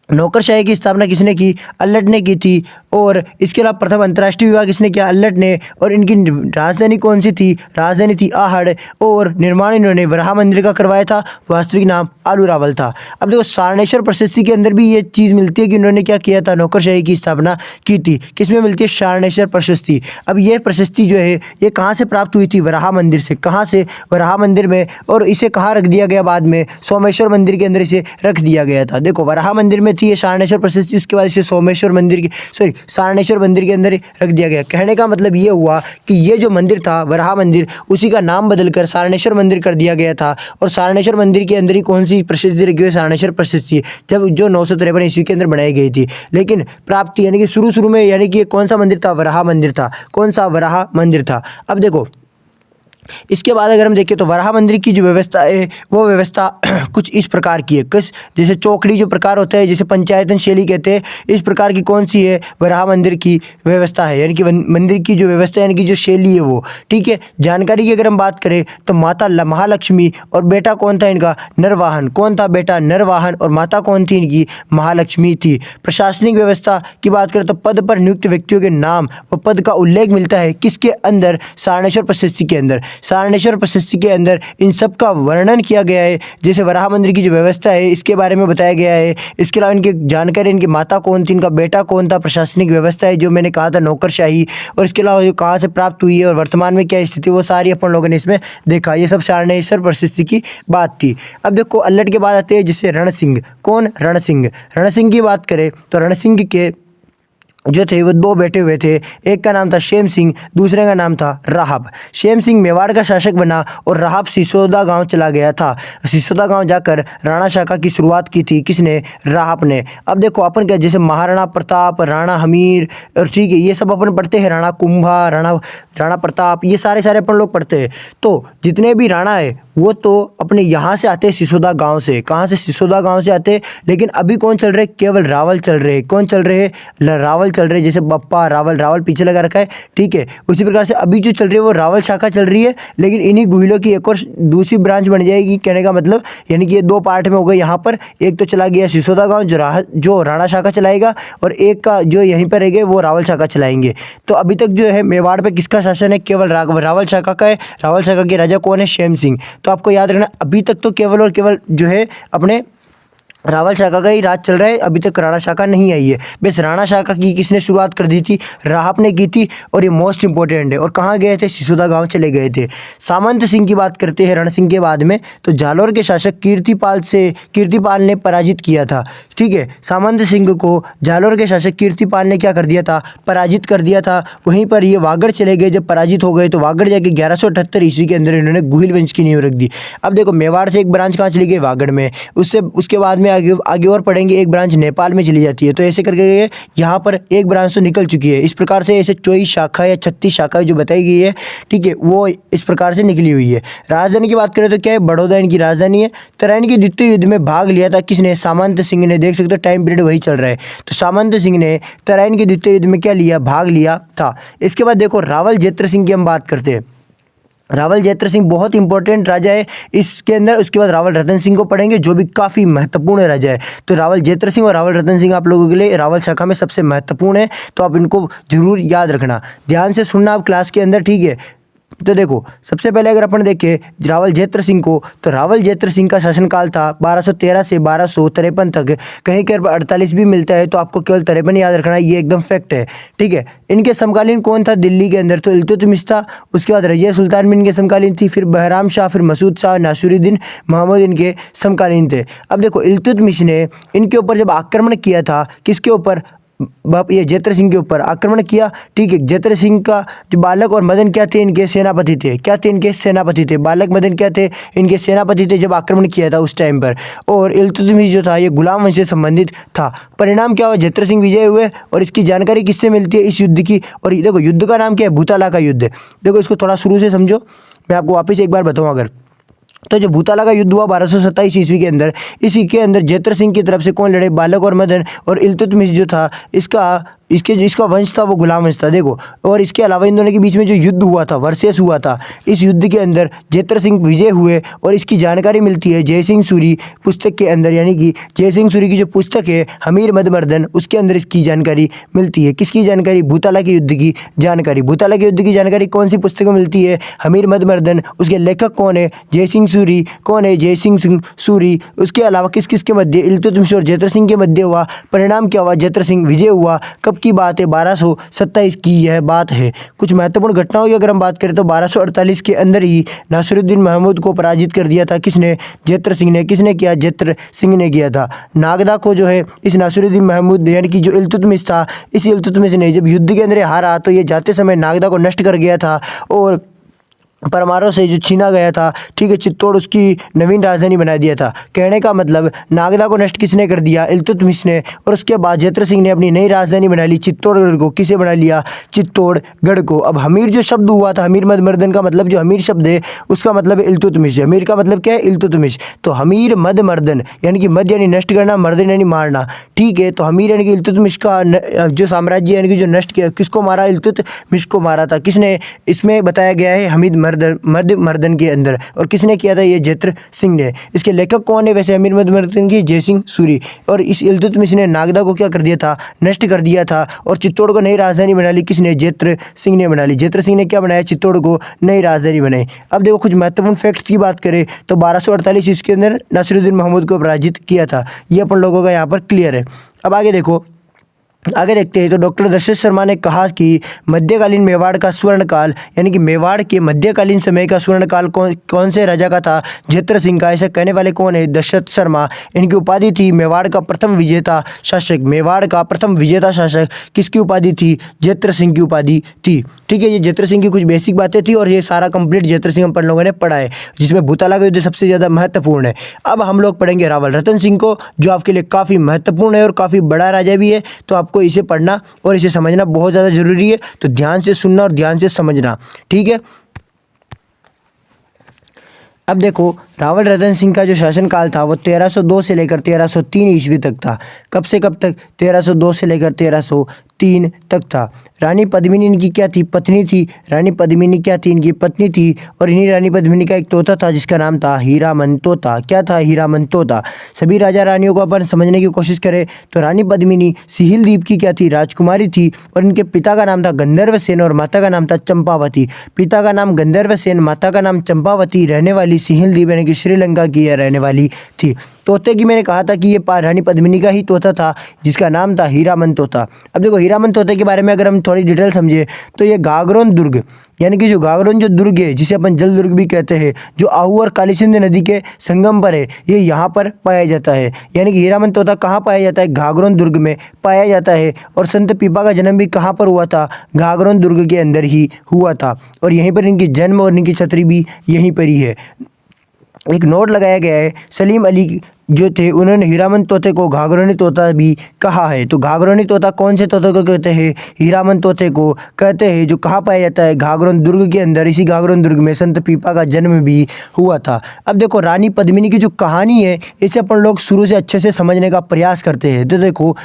नौकरशाही की स्थापना किसने की? अल्लट ने की थी। और इसके अलावा प्रथम अंतर्राष्ट्रीय विवाह किसने किया? अल्लट ने। और इनकी राजधानी कौन सी थी? राजधानी थी आहड़। और निर्माण इन्होंने वराह मंदिर का करवाया था। वास्तविक नाम आलू रावल था। अब देखो सारणेश्वर प्रशस्ति के अंदर भी ये चीज़ मिलती है कि इन्होंने क्या किया था? नौकरशाही की स्थापना की थी। किसमें मिलती है? सारणेश्वर प्रशस्ति। अब ये प्रशस्ति जो है ये कहाँ से प्राप्त हुई थी? वराह मंदिर से। कहाँ से? वराह मंदिर में। और इसे कहाँ रख दिया गया बाद में? सोमेश्वर मंदिर के अंदर इसे रख दिया गया था। देखो वराह मंदिर में थी ये सारणेश्वर प्रशस्ति, उसके बाद इसे सारणेश्वर मंदिर के अंदर रख दिया गया। कहने का मतलब ये हुआ कि ये जो मंदिर था वराह मंदिर, उसी का नाम बदलकर सारणेश्वर मंदिर कर दिया गया था। और सारणेश्वर मंदिर के अंदर ही कौन सी प्रशस्ति रखी हुई? सारणेश्वर प्रशस्ति, जब जो 953 ईस्वी के अंदर बनाई गई थी। लेकिन प्राप्ति यानी कि शुरू में यानी कि कौन सा मंदिर था? वराह मंदिर था। कौन सा? वराह मंदिर था। अब देखो इसके बाद अगर हम देखें तो वराह मंदिर की जो व्यवस्था है वो व्यवस्था कुछ इस प्रकार की है। जैसे चौकड़ी जो प्रकार होता है, जैसे पंचायतन शैली कहते हैं, इस प्रकार की कौन सी है? वराह मंदिर की व्यवस्था है। यानी कि मंदिर की जो व्यवस्था यानी कि जो शैली है वो। ठीक है, जानकारी की अगर हम बात करें तो माता महालक्ष्मी और बेटा कौन था इनका? नरवाहन। कौन था बेटा? नरवाहन। और माता कौन थी इनकी? महालक्ष्मी थी। प्रशासनिक व्यवस्था की बात करें तो पद पर नियुक्त व्यक्तियों के नाम व पद का उल्लेख मिलता है किसके अंदर? सारणेश्वर प्रशस्ति के अंदर। सारणेश्वर प्रशस्ति के अंदर इन सब का वर्णन किया गया है। जैसे वराह मंदिर की जो व्यवस्था है इसके बारे में बताया गया है। इसके अलावा इनकी जानकारी, इनकी माता कौन थी, इनका बेटा कौन था, प्रशासनिक व्यवस्था है जो मैंने कहा था नौकरशाही, और इसके अलावा कहाँ से प्राप्त हुई है और वर्तमान में क्या स्थिति, वो सारी अपन लोगों ने इसमें देखा। ये सब सारणेश्वर प्रशस्ति की बात थी। अब देखो अल्लट के बाद आते हैं जिससे रण सिंह। कौन? रण सिंह। रण सिंह की बात करें तो रण सिंह के जो थे वो दो बेटे हुए थे। एक का नाम था शेम सिंह, दूसरे का नाम था राहब। शेम सिंह मेवाड़ का शासक बना और राहब सिसोदा गांव चला गया था। सिसोदा गांव जाकर राणा शाखा की शुरुआत की थी। किसने? राहब ने। अब देखो अपन क्या, जैसे महाराणा प्रताप, राणा हमीर, और ठीक है ये सब अपन पढ़ते हैं, राणा कुंभा, राणा प्रताप, ये सारे अपन लोग पढ़ते हैं। तो जितने भी राणा है वो तो अपने यहाँ से आते हैं सिसोदा गांव से। कहाँ से? सिसोदा गांव से आते हैं। लेकिन अभी कौन चल रहे? केवल रावल चल रहे। कौन चल रहे? रावल चल रहे। जैसे बप्पा, रावल पीछे लगा रखा है, ठीक है। उसी प्रकार से अभी जो चल रही है वो रावल शाखा चल रही है। लेकिन इन्हीं गुहिलों की एक और दूसरी ब्रांच बन जाएगी, कहने का मतलब यानी कि ये दो पार्ट में हो गए। यहाँ पर एक तो चला गया सिसोदा गाँव जो राणा शाखा चलाएगा, और एक का जो यहीं पर रहेंगे वो रावल शाखा चलाएंगे। तो अभी तक जो है मेवाड़ पे किसका शासन है? केवल रावल शाखा का है। रावल शाखा के राजा कौन है? शेम सिंह। तो आपको याद रखना अभी तक तो केवल और केवल जो है अपने रावल शाखा का ही राज चल रहा है। अभी तक राणा शाखा नहीं आई है। बस राणा शाखा की किसने शुरुआत कर दी थी? राहब ने की थी। और ये मोस्ट इंपॉर्टेंट है। और कहाँ गए थे? सिसोदा गांव चले गए थे। सामंत सिंह की बात करते हैं रण सिंह के बाद में, तो जालोर के शासक कीर्तिपाल ने पराजित किया था। ठीक है, सामंत सिंह को जालोर के शासक कीर्तिपाल ने क्या कर दिया था? पराजित कर दिया था। वहीं पर ये वागड़ चले गए। जब पराजित हो गए तो वागड़ जाके 1178 ईस्वी के अंदर इन्होंने गुहिल वंश की नींव रख दी। अब देखो मेवाड़ से एक ब्रांच कहाँ चली गई? वागड़ में। उसके बाद में आगे और पढ़ेंगे एक ब्रांच नेपाल में चली जाती है। तो ऐसे करके यहाँ पर एक ब्रांच तो निकल चुकी है। इस प्रकार से ऐसे 24 शाखा या 36 शाखा जो बताई गई है, ठीक है, वो इस प्रकार से निकली हुई है। राजधानी की बात करें तो क्या है? बड़ौदा इनकी राजधानी है। तराइन के द्वितीय युद्ध में भाग लिया था किसने? सामंत सिंह ने। देख सकते हो टाइम पीरियड वही चल रहा है। तो सामंत सिंह ने तराइन के द्वितीय युद्ध में क्या लिया? भाग लिया था। इसके बाद देखो रावल जेत्र सिंह की हम बात करते हैं। रावल जेत्र सिंह बहुत इंपॉर्टेंट राजा है इसके अंदर। उसके बाद रावल रतन सिंह को पढ़ेंगे जो भी काफ़ी महत्वपूर्ण राजा है। तो रावल जेत्र सिंह और रावल रतन सिंह आप लोगों के लिए रावल शाखा में सबसे महत्वपूर्ण है। तो आप इनको जरूर याद रखना, ध्यान से सुनना आप क्लास के अंदर, ठीक है। तो देखो सबसे पहले अगर अपन देखें रावल जेत्र सिंह को, तो रावल जेत्र सिंह का शासनकाल था 1213 से 1253 तक। कहीं कहीं 48 भी मिलता है, तो आपको केवल 53 याद रखना है, ये एकदम फैक्ट है, ठीक है। इनके समकालीन कौन था दिल्ली के अंदर? तो इल्तुतमिश था। उसके बाद रजिया सुल्तान भी इनके समकालीन थी। फिर बहराम शाह, फिर मसूद शाह, नासिरुद्दीन महमूद इनके समकालीन थे। अब देखो इल्तुतमिश ने इनके ऊपर जब आक्रमण किया था, किसके ऊपर? ये जेत्र सिंह के ऊपर आक्रमण किया, ठीक है। जेत्र सिंह का जो बालक और मदन क्या थे? इनके सेनापति थे। क्या थे? इनके सेनापति थे। बालक मदन क्या थे? इनके सेनापति थे जब आक्रमण किया था उस टाइम पर। और इल्तुतमिश जो था ये गुलाम वंश से संबंधित था। परिणाम क्या हुआ? जेत्र सिंह विजय हुए। और इसकी जानकारी किससे मिलती है? इस युद्ध की। और देखो युद्ध का नाम क्या है? भूताला का युद्ध। देखो इसको थोड़ा शुरू से समझो, मैं आपको वापस एक बार बताऊँ अगर। तो जो भूताला का युद्ध हुआ 1227 ईस्वी के अंदर, इसी के अंदर जेत्र सिंह की तरफ से कौन लड़े? बालक और मदन। और इल्तुतमिश जो था इसका वंश था वो गुलाम वंश था। देखो, और इसके अलावा इन दोनों के बीच में जो युद्ध हुआ था, वर्सेस हुआ था, इस युद्ध के अंदर जेत्र सिंह विजय हुए। और इसकी जानकारी मिलती है जयसिंह सूरी पुस्तक के अंदर, यानी कि जयसिंह सूरी की जो पुस्तक है हमीर मदमर्दन, उसके अंदर इसकी जानकारी मिलती है। किसकी जानकारी? भूताला के युद्ध की जानकारी। भूताला के युद्ध की जानकारी कौन सी पुस्तक में मिलती है? हमीर मदमर्दन। उसके लेखक कौन है? जयसिंह सूरी। कौन है? जयसिंह सिंह सूरी। उसके अलावा किस किस के मध्य? इल्तुतमिश और जेत्र सिंह के मध्य हुआ। परिणाम क्या हुआ? जेत्र सिंह विजय हुआ। कब की बात है? 1227 की यह बात है। कुछ महत्वपूर्ण घटनाओं की अगर हम बात करें तो 1248 के अंदर ही नासिरुद्दीन महमूद को पराजित कर दिया था। किसने? जेत्र सिंह ने। किसने किया? जेत्र सिंह ने किया था। नागदा को जो है इस नासिरुद्दीन महमूद यानी कि जो इल्तुतमिश था, इस इल्तुतमिश ने जब युद्ध के अंदर हारा तो ये जाते समय नागदा को नष्ट कर गया था। और परमारों से जो छीना गया था, ठीक है, चित्तौड़ उसकी नवीन राजधानी बना दिया था। कहने का मतलब नागदा को नष्ट किसने कर दिया? इल्तुतमिश ने। और उसके बाद जेत्र सिंह ने अपनी नई राजधानी बना ली चित्तौड़गढ़ को। किसे बना लिया? चित्तौड़गढ़ को। अब हमीर जो शब्द हुआ था, हमीर मदमर्दन का मतलब जो हमीर शब्द है उसका मतलब है इल्तुतमिश। हमीर का मतलब क्या है? इल्तुतमिश। तो हमीर मदमर्दन यानी कि मद यानी नष्ट करना, मर्दन यानी मारना, ठीक है। तो हमीर यानी कि इल्तुतमिश का जो साम्राज्य यानी कि जो नष्ट किया, किसको मारा? इल्तुतमिश को मारा था। किसने? इसमें बताया गया है हमीर मध्य मर्दन के अंदर। और किसने किया था? ये जैत्र सिंह ने। इसके लेखक कौन है वैसे अमीर मध्य मर्दन की? जयसिंह सूरी। और इस इल्तुतमिश ने नागदा को क्या कर दिया था? नष्ट कर दिया था। और चित्तौड़ को नई राजधानी बना ली किसने? जैत्र सिंह ने बना ली। जैत्र सिंह ने क्या बनाया? चित्तौड़ को नई राजधानी बनाई। अब देखो कुछ महत्वपूर्ण फैक्ट्स की बात करें तो 1248 इसके अंदर नासिरुद्दीन महमूद को पराजित किया था। ये अपन लोगों का यहाँ पर क्लियर है। अब आगे देखो, आगे देखते हैं तो डॉक्टर दशरथ शर्मा ने कहा कि मध्यकालीन मेवाड़ का स्वर्णकाल, यानी कि मेवाड़ के मध्यकालीन समय का स्वर्णकाल कौन से राजा का था? जैत्र सिंह का। ऐसा कहने वाले कौन है? दशरथ शर्मा। इनकी उपाधि थी मेवाड़ का प्रथम विजेता शासक। मेवाड़ का प्रथम विजेता शासक किसकी उपाधि थी? जैत्र सिंह की उपाधि थी। ठीक है, ये जैत्र सिंह की कुछ बेसिक बातें थी और ये सारा कंप्लीट जैत्र सिंह अपन लोगों ने पढ़ा है, जिसमें भूताला का युद्ध सबसे ज़्यादा महत्वपूर्ण है। अब हम लोग पढ़ेंगे रावल रतन सिंह को, जो आपके लिए काफ़ी महत्वपूर्ण है और काफ़ी बड़ा राजा भी है। तो आपको इसे पढ़ना और इसे समझना बहुत ज़्यादा जरूरी है। तो ध्यान से सुनना और ध्यान से समझना, ठीक है। अब देखो, रावल रतन सिंह का जो शासनकाल था वो 1302 से लेकर 1303 ईस्वी तक था। कब से कब तक? 1302 से लेकर 1303 तक था। रानी पद्मिनी इनकी क्या थी? पत्नी थी। रानी पद्मिनी क्या थी? इनकी पत्नी थी। और इन्हीं रानी पद्मिनी का एक तोता था जिसका नाम था हीरामन तोता। क्या था? हीरामन तोता। सभी राजा रानियों को अपन समझने की कोशिश करें तो रानी पद्मिनी सिहिल द्वीप की क्या थी? राजकुमारी थी। और इनके पिता का नाम था गंधर्व सेन और माता का नाम था चंपावती। पिता का नाम गंधर्व सेन, माता का नाम चंपावती। रहने वाली सिहिल द्वीप यानी कि श्रीलंका की यह रहने वाली थी। तोते की मैंने कहा था कि ये रानी पद्मिनी का ही तोता था जिसका नाम था हीरामन तोता। अब देखो, हीरामन तोते के बारे में अगर हम थोड़ी डिटेल समझे तो ये गागरोन दुर्ग, यानी कि जो गागरोन जो दुर्ग है, जिसे अपन जल दुर्ग भी कहते हैं, जो आहू और काली सिंध नदी के संगम पर है, ये यहाँ पर पाया जाता है। यानी कि हीरामन तोता कहाँ पाया जाता है? गागरोन दुर्ग में पाया जाता है। और संत पीपा का जन्म भी कहाँ पर हुआ था? गागरोन दुर्ग के अंदर ही हुआ था। और यहीं पर इनकी जन्म और इनकी छतरी भी यहीं पर ही है। एक नोट लगाया गया है, सलीम अली जो थे उन्होंने हीरामन तोते को घाघरोनी तोता भी कहा है। तो घाघरोनी तोता कौन से तोते को कहते हैं? हीरामन तोते को कहते हैं, जो कहाँ पाया जाता है? घाघरोन दुर्ग के अंदर। इसी घाघरोन दुर्ग में संत पीपा का जन्म भी हुआ था। अब देखो, रानी पद्मिनी की जो कहानी है इसे अपन लोग शुरू से अच्छे से समझने का प्रयास करते हैं। तो देखो,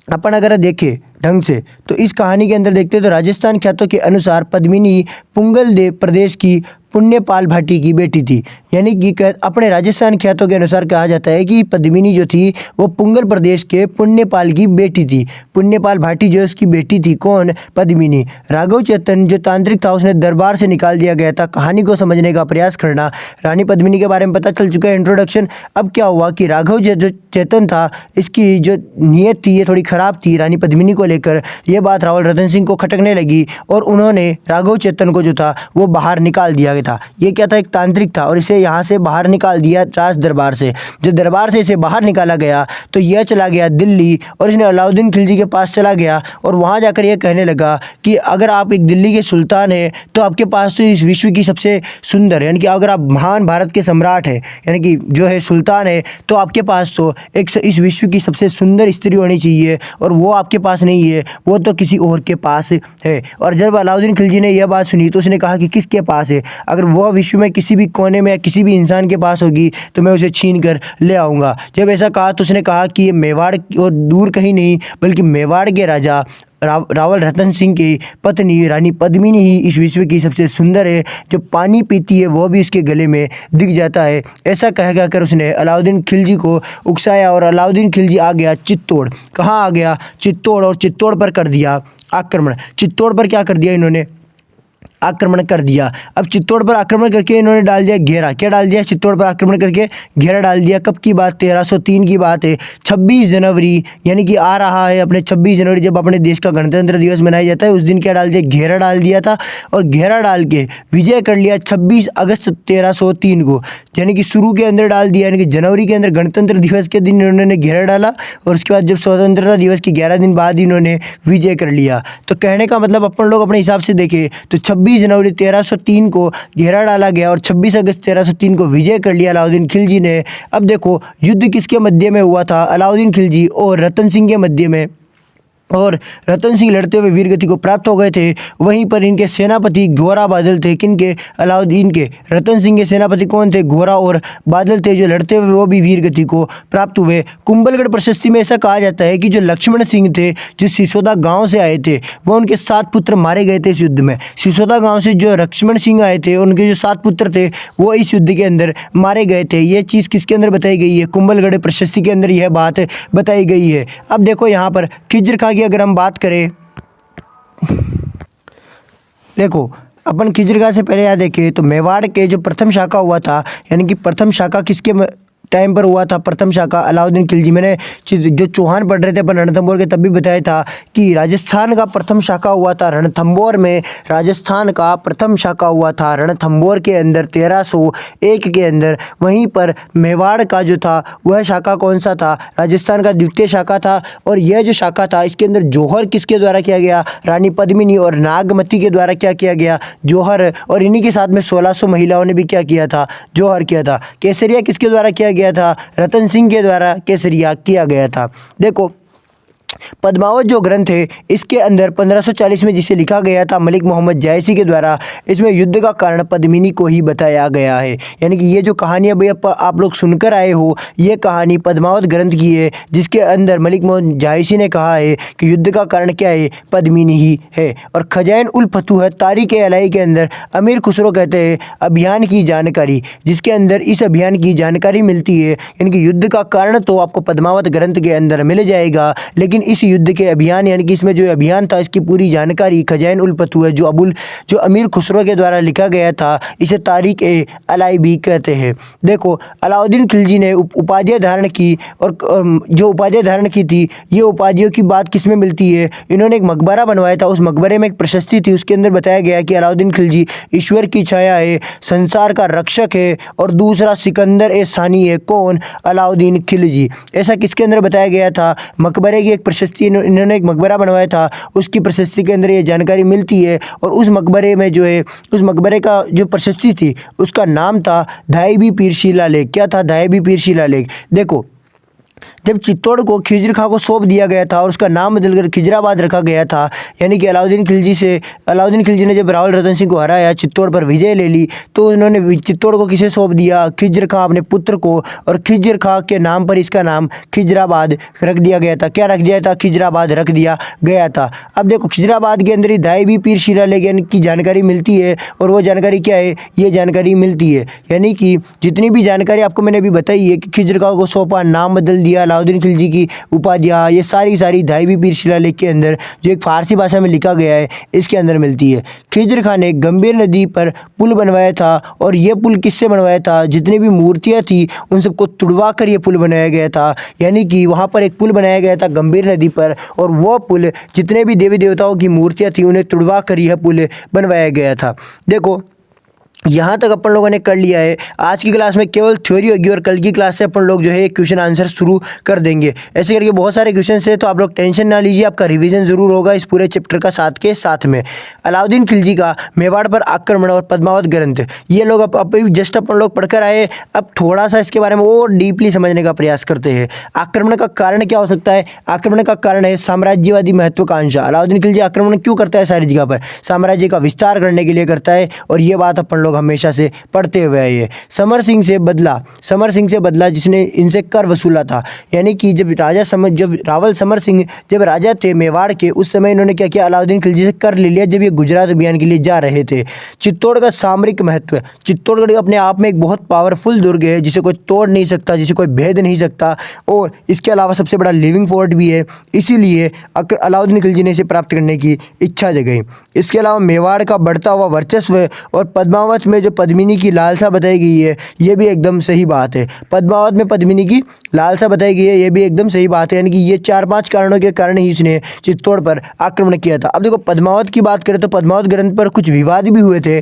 अपन अगर देखें ढंग से तो इस कहानी के अंदर देखते हैं तो राजस्थान ख्यातों के अनुसार पद्मिनी पुंगल देव प्रदेश की पुण्यपाल भाटी की बेटी थी। यानी कि अपने राजस्थान ख्यातों के अनुसार कहा जाता है कि पद्मिनी जो थी वो पुंगल प्रदेश के पुण्यपाल की बेटी थी। पुण्यपाल भाटी जो उसकी बेटी थी, कौन? पद्मिनी। राघव चेतन जो तांत्रिक था उसने दरबार से निकाल दिया गया था। कहानी को समझने का प्रयास करना। रानी पद्मिनी के बारे में पता चल चुका है, इंट्रोडक्शन। अब क्या हुआ कि राघव जो चेतन था, इसकी जो नीयत थी ये थोड़ी ख़राब थी रानी पद्मिनी को लेकर। ये बात रावल रतन सिंह को खटकने लगी और उन्होंने राघव चेतन को जो था वो बाहर निकाल दिया था। ये क्या था? एक तांत्रिक था और इसे यहाँ से बाहर निकाल दिया राज दरबार से। जो दरबार से इसे बाहर निकाला गया तो यह चला गया दिल्ली और इसने अलाउद्दीन खिलजी के पास चला गया और वहाँ जाकर यह कहने लगा कि अगर आप एक दिल्ली के सुल्तान हैं तो आपके पास तो इस विश्व की सबसे सुंदर, यानी कि अगर आप महान भारत के सम्राट हैं, यानी कि जो है सुल्तान है, तो आपके पास तो एक इस विश्व की सबसे सुंदर स्त्री होनी चाहिए और वो आपके पास नहीं है, वो तो किसी और के पास है। और जब अलाउद्दीन खिलजी ने यह बात सुनी तो उसने कहा कि किसके पास है? अगर वह विश्व में किसी भी कोने में या किसी भी इंसान के पास होगी तो मैं उसे छीन कर ले आऊँगा। जब ऐसा कहा तो उसने कहा कि ये मेवाड़ और दूर कहीं नहीं बल्कि मेवाड़ के राजा रावल रतन सिंह की पत्नी रानी पद्मिनी ही इस विश्व की सबसे सुंदर है। जो पानी पीती है वो भी इसके गले में दिख जाता है। ऐसा कह कहकर उसने अलाउद्दीन खिलजी को उकसाया और अलाउद्दीन खिलजी आ गया चित्तौड़। कहाँ आ गया? चित्तौड़। और चित्तौड़ पर कर दिया आक्रमण। चित्तौड़ पर क्या कर दिया इन्होंने? आक्रमण कर दिया। अब चित्तौड़ पर आक्रमण करके इन्होंने डाल दिया घेरा। क्या डाल दिया? चित्तौड़ पर आक्रमण करके घेरा डाल दिया। कब की बात? 1303 की बात है। 26 जनवरी, यानी कि आ रहा है अपने 26 जनवरी जब अपने देश का गणतंत्र दिवस मनाया जाता है, उस दिन क्या डाल दिया? घेरा डाल दिया था। और घेरा डाल के विजय कर लिया 26 अगस्त 1303 को, यानी कि शुरू के अंदर डाल दिया, यानी कि जनवरी के अंदर गणतंत्र दिवस के दिन इन्होंने घेरा डाला और उसके बाद जब स्वतंत्रता दिवस के 11 दिन बाद इन्होंने विजय कर लिया। तो कहने का मतलब अपन लोग अपने हिसाब से देखें तो 26 जनवरी 1303 को घेरा डाला गया और 26 अगस्त 1303 को विजय कर लिया अलाउद्दीन खिलजी ने। अब देखो, युद्ध किसके मध्य में हुआ था? अलाउद्दीन खिलजी और रतन सिंह के मध्य में और रतन सिंह लड़ते हुए वीरगति को प्राप्त हो गए थे। वहीं पर इनके सेनापति घोरा बादल थे। किनके? अलाउद्दीन के। रतन सिंह के सेनापति कौन थे? घोरा और बादल थे, जो लड़ते हुए वो भी वीरगति को प्राप्त हुए। कुंभलगढ़ प्रशस्ति में ऐसा कहा जाता है कि जो लक्ष्मण सिंह थे, जो सिसोदा गांव से आए थे, वो उनके 7 पुत्र मारे गए थे इस युद्ध में। सिसोदा गांव से जो लक्ष्मण सिंह आए थे, उनके जो 7 पुत्र थे, वो इस युद्ध के अंदर मारे गए थे। ये चीज़ किसके अंदर बताई गई है? कुंभलगढ़ प्रशस्ति के अंदर यह बात बताई गई है। अब देखो यहाँ पर खिज्र खां की अगर हम बात करें, देखो अपन खिज्र खां से पहले यहाँ देखें तो मेवाड़ के जो प्रथम शाखा हुआ था, यानी कि प्रथम शाखा किसके टाइम पर हुआ था? प्रथम शाखा अलाउद्दीन खिलजी। मैंने जो चौहान पढ़ रहे थे अपन रणथंभौर के, तब भी बताया था कि राजस्थान का प्रथम शाखा हुआ था रणथंभौर में। राजस्थान का प्रथम शाखा हुआ था रणथंभौर के अंदर 1301 के अंदर। वहीं पर मेवाड़ का जो था वह शाखा कौन सा था? राजस्थान का द्वितीय शाखा था। और यह जो शाखा था, इसके अंदर जौहर किसके द्वारा किया गया? रानी पद्मिनी और नागमती के द्वारा क्या किया गया? जौहर। और इन्हीं के साथ में 1600 महिलाओं ने भी क्या किया था? जौहर किया था। केसरिया किसके द्वारा किया गया था? रतन सिंह के द्वारा केसरिया किया गया था। देखो पद्मावत जो ग्रंथ है, इसके अंदर 1540 में जिसे लिखा गया था मलिक मोहम्मद जायसी के द्वारा, इसमें युद्ध का कारण पद्मिनी को ही बताया गया है। यानी कि ये जो कहानी अभी आप लोग सुनकर आए हो, ये कहानी पद्मावत ग्रंथ की है, जिसके अंदर मलिक मोहम्मद जायसी ने कहा है कि युद्ध का कारण क्या है? पद्मिनी ही है। और खजाइन उल फतूहत तारीख अलही के अंदर अमीर खुसरो कहते हैं अभियान की जानकारी, जिसके अंदर इस अभियान की जानकारी मिलती है। यानी कि युद्ध का कारण तो आपको पद्मावत ग्रंथ के अंदर मिल जाएगा, लेकिन इस युद्ध के अभियान, यानी कि इसमें जो अभियान था, इसकी पूरी जानकारी खजाइन उल फतूहत जो अमीर खुसरो के द्वारा लिखा गया था, इसे तारीख अलही भी कहते हैं। देखो अलाउद्दीन खिलजी ने उपाधियाँ धारण की, और जो उपाधियाँ धारण की थी, ये उपाधियों की बात किस में मिलती है? इन्होंने एक मकबरा बनवाया था। उस मकबरे में एक प्रशस्ति थी, उसके अंदर बताया गया कि अलाउद्दीन खिलजी ईश्वर की छाया है, संसार का रक्षक है, और दूसरा सिकंदर ए सानी है। कौन? अलाउद्दीन खिलजी। ऐसा किसके अंदर बताया गया था? मकबरे की एक प्रशस्ति, इन्होंने एक मकबरा बनवाया था, उसकी प्रशस्ति के अंदर ये जानकारी मिलती है। और उस मकबरे में जो है, उस मकबरे का जो प्रशस्ति थी, उसका नाम था धाईबी पीर शिलालेख। क्या था? धाईबी पीर शिलालेख। देखो जब चित्तौड़ को खिज्र खां को सौंप दिया गया था और उसका नाम बदलकर खिजराबाद रखा गया था, यानी कि अलाउद्दीन खिलजी ने जब रावल रतन सिंह को हराया, चित्तौड़ पर विजय ले ली, तो उन्होंने चित्तौड़ को किसे सौंप दिया? खिज्र खां, अपने पुत्र को। और खिज्र खां के नाम पर इसका नाम खिजराबाद रख दिया गया था। क्या रख दिया था? खिजराबाद रख दिया गया था। अब देखो खिजराबाद के अंदर ही धाईबी पीर शिलालेख की जानकारी मिलती है, और वो जानकारी क्या है? ये जानकारी मिलती है, यानी कि जितनी भी जानकारी आपको मैंने अभी बताई है कि खिज्र खां को सौंपा, नाम बदल दिया, अलाउद्दीन खिलजी की उपाधियाँ, ये सारी धाईबी पीर शिलालेख के अंदर, जो एक फारसी भाषा में लिखा गया है, इसके अंदर मिलती है। खिज्र खां ने गंभीर नदी पर पुल बनवाया था, और ये पुल किससे बनवाया था? जितनी भी मूर्तियाँ थी उन सबको तुड़वा कर ये पुल बनाया गया था। यानी कि वहाँ पर एक पुल बनाया गया था गंभीर नदी पर, और वो पुल जितने भी देवी देवताओं की मूर्तियाँ थी उन्हें तुड़वा कर यह पुल बनवाया गया था। देखो यहाँ तक अपन लोगों ने कर लिया है। आज की क्लास में केवल थ्योरी होगी, और कल की क्लास से अपन लोग जो है क्वेश्चन आंसर शुरू कर देंगे। ऐसे करके बहुत सारे क्वेश्चन है, तो आप लोग टेंशन ना लीजिए, आपका रिवीजन जरूर होगा इस पूरे चैप्टर का साथ के साथ में। अलाउद्दीन खिलजी का मेवाड़ पर आक्रमण और पद्मावत ग्रंथ, ये लोग अभी जस्ट अपन लोग पढ़कर आए। अब थोड़ा सा इसके बारे में और डीपली समझने का प्रयास करते हैं। आक्रमण का कारण क्या हो सकता है? आक्रमण का कारण है साम्राज्यवादी महत्वाकांक्षा। अलाउद्दीन खिलजी आक्रमण क्यों करता है? सारी जगह पर साम्राज्य का विस्तार करने के लिए करता है, और ये बात अपन लोग हमेशा से पढ़ते हुए आए हैं। समर सिंह से बदला जिसने इनसे कर वसूला था। यानी कि जब रावल समर सिंह जब राजा थे मेवाड़ के, उस समय इन्होंने क्या किया? अलाउद्दीन खिलजी से कर ले लिया, जब ये गुजरात अभियान के लिए जा रहे थे। चित्तौड़ का सामरिक महत्व, चित्तौड़गढ़ अपने आप में एक बहुत पावरफुल दुर्ग है, जिसे कोई तोड़ नहीं सकता, जिसे कोई भेद नहीं सकता, और इसके अलावा सबसे बड़ा लिविंग फोर्ट भी है। इसीलिए अलाउद्दीन खिलजी ने इसे प्राप्त करने की इच्छा जगाई। इसके अलावा मेवाड़ का बढ़ता हुआ वर्चस्व और पद्मावत में जो पद्मिनी की लालसा बताई गई है, ये भी एकदम सही बात है। पद्मावत में पद्मिनी की लालसा बताई गई है, ये भी एकदम सही बात है। यानी कि ये 4-5 कारणों के कारण ही इसने चित्तौड़ पर आक्रमण किया था। अब देखो पद्मावत की बात करें तो पद्मावत ग्रंथ पर कुछ विवाद भी हुए थे।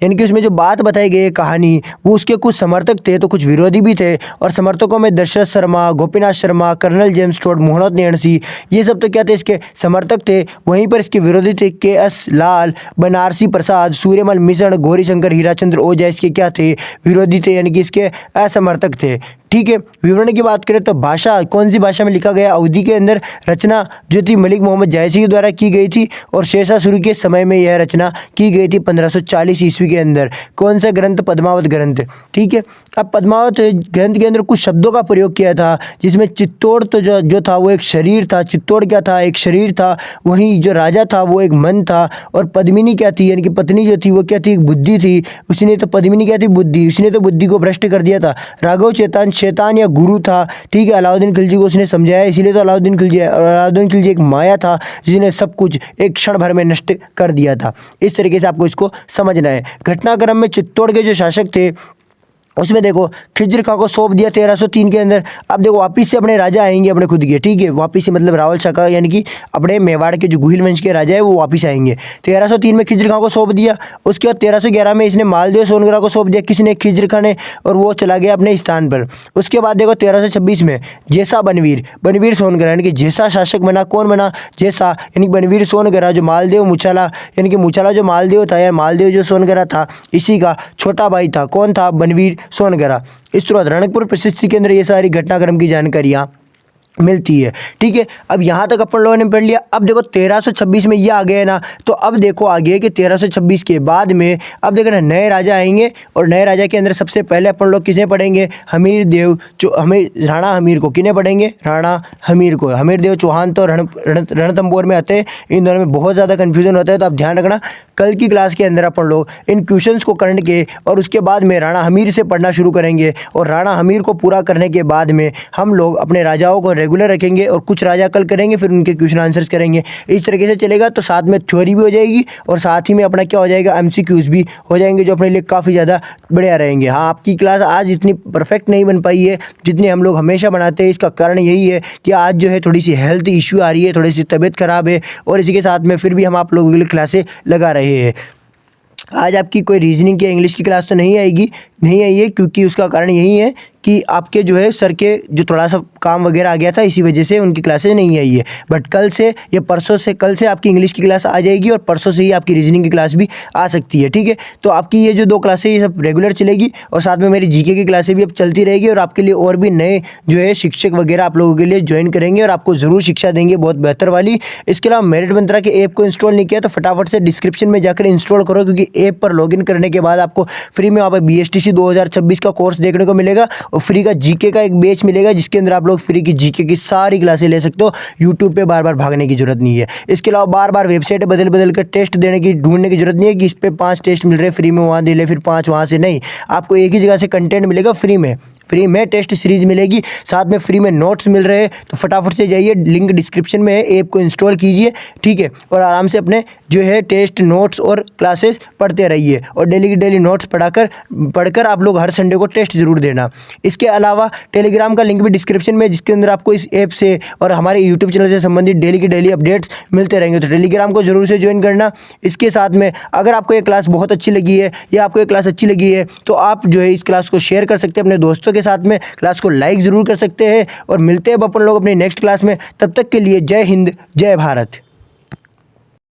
यानी कि उसमें जो बात बताई गई है कहानी, वो उसके कुछ समर्थक थे तो कुछ विरोधी भी थे। और समर्थकों में Dasharath Sharma, Gopinath Sharma, colonel James Tod, Mohammad Nainsi, ये सब तो क्या थे? इसके समर्थक थे। वहीं पर इसके विरोधी थे KS लाल, बनारसी प्रसाद, सूर्यमल मिश्र, गौरी शंकर, हीराचंद्र ओझा इसके क्या थे? विरोधी थे, यानी कि इसके असमर्थक थे। ठीक है। विवरण की बात करें तो भाषा कौन सी भाषा में लिखा गया, अवधि के अंदर रचना जो थी मलिक मोहम्मद जायसी के द्वारा की गई थी और शेरशाह सूरी के समय में यह रचना की गई थी 1540 ईस्वी के अंदर। कौन सा ग्रंथ, पद्मावत ग्रंथ, ठीक है। अब पद्मावत ग्रंथ के अंदर कुछ शब्दों का प्रयोग किया था, जिसमें चित्तौड़ तो जो था वो एक शरीर था, चित्तौड़ क्या था, एक शरीर था। वहीं जो राजा था वो एक मन था, और पद्मिनी क्या थी, यानी कि पत्नी जो थी वो क्या थी, एक बुद्धि थी। उसने तो पद्मिनी क्या थी, बुद्धि, उसने तो बुद्धि को भ्रष्ट कर दिया था। राघव चेतन शैतान या गुरु था, ठीक है। अलाउद्दीन खिलजी को उसने समझाया, इसीलिए तो अलाउद्दीन खिलजी एक माया था जिसने सब कुछ एक क्षण भर में नष्ट कर दिया था। इस तरीके से आपको इसको समझना है। घटनाक्रम में चित्तौड़ के जो शासक थे उसमें देखो खिज्र खां को सौंप दिया 1303 के अंदर। अब देखो वापिस से अपने राजा आएंगे अपने खुद के, ठीक है। वापिस से मतलब रावल शाह का यानी कि अपने मेवाड़ के जो गुहिल वंश के राजा है वो वापिस आएंगे। 1303 में खिज्र खां को सौंप दिया। उसके बाद 1311 में इसने मालदेव सोनगरा को सौंप दिया, किसने, खिज्र खां ने, और वो चला गया अपने स्थान पर। उसके बाद देखो 1326 में जैसा बनवीर सोनगरा यानी कि जैसा शासक बना। कौन बना, जैसा, यानी बनवीर सोनगरा जो मालदेव मुछाला यानी कि मुछाला जो मालदेव था या मालदेव जो सोनगरा था इसी का छोटा भाई था। कौन था, बनवीर सोनगरा। इस तरह रणकपुर प्रशस्ति के अंदर ये सारी घटनाक्रम की जानकारियां मिलती है, ठीक है। अब यहाँ तक अपन लोगों ने पढ़ लिया। अब देखो 1326 में ये आ गया है ना, तो अब देखो आगे कि 1326 के बाद में अब देखो ना नए राजा आएंगे, और नए राजा के अंदर सबसे पहले अपन लोग किसे पढ़ेंगे, राणा हमीर को। किन्हें पढ़ेंगे, राणा हमीर को। हमीर देव चौहान तो रणथंभौर में आते हैं, इन दोनों में बहुत ज़्यादा कन्फ्यूजन होता है, तो आप ध्यान रखना कल की क्लास के अंदर अपन लोग इन क्वेश्चंस को करने के और उसके बाद में राणा हमीर से पढ़ना शुरू करेंगे, और राणा हमीर को पूरा करने के बाद में हम लोग अपने राजाओं को रेगुलर रखेंगे और कुछ राजा कल करेंगे, फिर उनके क्वेश्चन आंसर्स करेंगे। इस तरीके से चलेगा, तो साथ में थ्योरी भी हो जाएगी और साथ ही में अपना क्या हो जाएगा, एमसीक्यूज भी हो जाएंगे, जो अपने लिए काफ़ी ज़्यादा बढ़िया रहेंगे। हाँ, आपकी क्लास आज इतनी परफेक्ट नहीं बन पाई है जितनी हम लोग हमेशा बनाते हैं। इसका कारण यही है कि आज जो है थोड़ी सी हेल्थ इश्यू आ रही है, थोड़ी सी तबीयत खराब है, और इसी के साथ में फिर भी हम आप लोगों के लिए क्लासें लगा रहे हैं। आज आपकी कोई रीजनिंग या इंग्लिश की क्लास तो नहीं आई है, क्योंकि उसका कारण यही है कि आपके जो है सर के जो थोड़ा सा काम वगैरह आ गया था, इसी वजह से उनकी क्लासेज नहीं आई है। बट कल से या परसों से, कल से आपकी इंग्लिश की क्लास आ जाएगी और परसों से ही आपकी रीजनिंग की क्लास भी आ सकती है, ठीक है। तो आपकी ये जो 2 क्लासेज ये सब रेगुलर चलेगी, और साथ में मेरी जीके की क्लासेज भी अब चलती रहेगी, और आपके लिए और भी नए जो है शिक्षक वगैरह आप लोगों के लिए ज्वाइन करेंगे और आपको ज़रूर शिक्षा देंगे बहुत बेहतर वाली। इसके अलावा मेरिट मंत्रा के ऐप को इंस्टॉल नहीं किया तो फटाफट से डिस्क्रिप्शन में जाकर इंस्टॉल करो, क्योंकि ऐप पर लॉगिन करने के बाद आपको फ्री में वहाँ पर BSTC 2026 का कोर्स देखने को मिलेगा, और फ्री का जीके का एक बैच मिलेगा, जिसके अंदर आप लोग फ्री की जीके की सारी क्लासें ले सकते हो। यूट्यूब पे बार बार भागने की जरूरत नहीं है। इसके अलावा बार बार वेबसाइट बदल कर टेस्ट ढूंढने की जरूरत नहीं है कि इस पे 5 टेस्ट मिल रहे फ्री में, वहाँ दे ले फिर 5 वहाँ से। नहीं, आपको एक ही जगह से कंटेंट मिलेगा फ्री में टेस्ट सीरीज मिलेगी, साथ में फ्री में नोट्स मिल रहे हैं। तो फटाफट से जाइए, लिंक डिस्क्रिप्शन में है, ऐप को इंस्टॉल कीजिए, ठीक है, और आराम से अपने जो है टेस्ट नोट्स और क्लासेस पढ़ते रहिए, और डेली की डेली नोट्स पढ़कर आप लोग हर संडे को टेस्ट जरूर देना। इसके अलावा टेलीग्राम का लिंक भी डिस्क्रिप्शन में, जिसके अंदर आपको इस ऐप से और हमारे यूट्यूब चैनल से संबंधित डेली की डेली अपडेट्स मिलते रहेंगे, तो टेलीग्राम को जरूर से ज्वाइन करना। इसके साथ में अगर आपको ये क्लास बहुत अच्छी लगी है या आपको ये क्लास अच्छी लगी है तो आप जो है इस क्लास को शेयर कर सकते हैं अपने दोस्तों के साथ में, क्लास को लाइक जरूर कर सकते हैं, और मिलते हैं अपन लोग अपनी नेक्स्ट क्लास में। तब तक के लिए जय हिंद, जय भारत।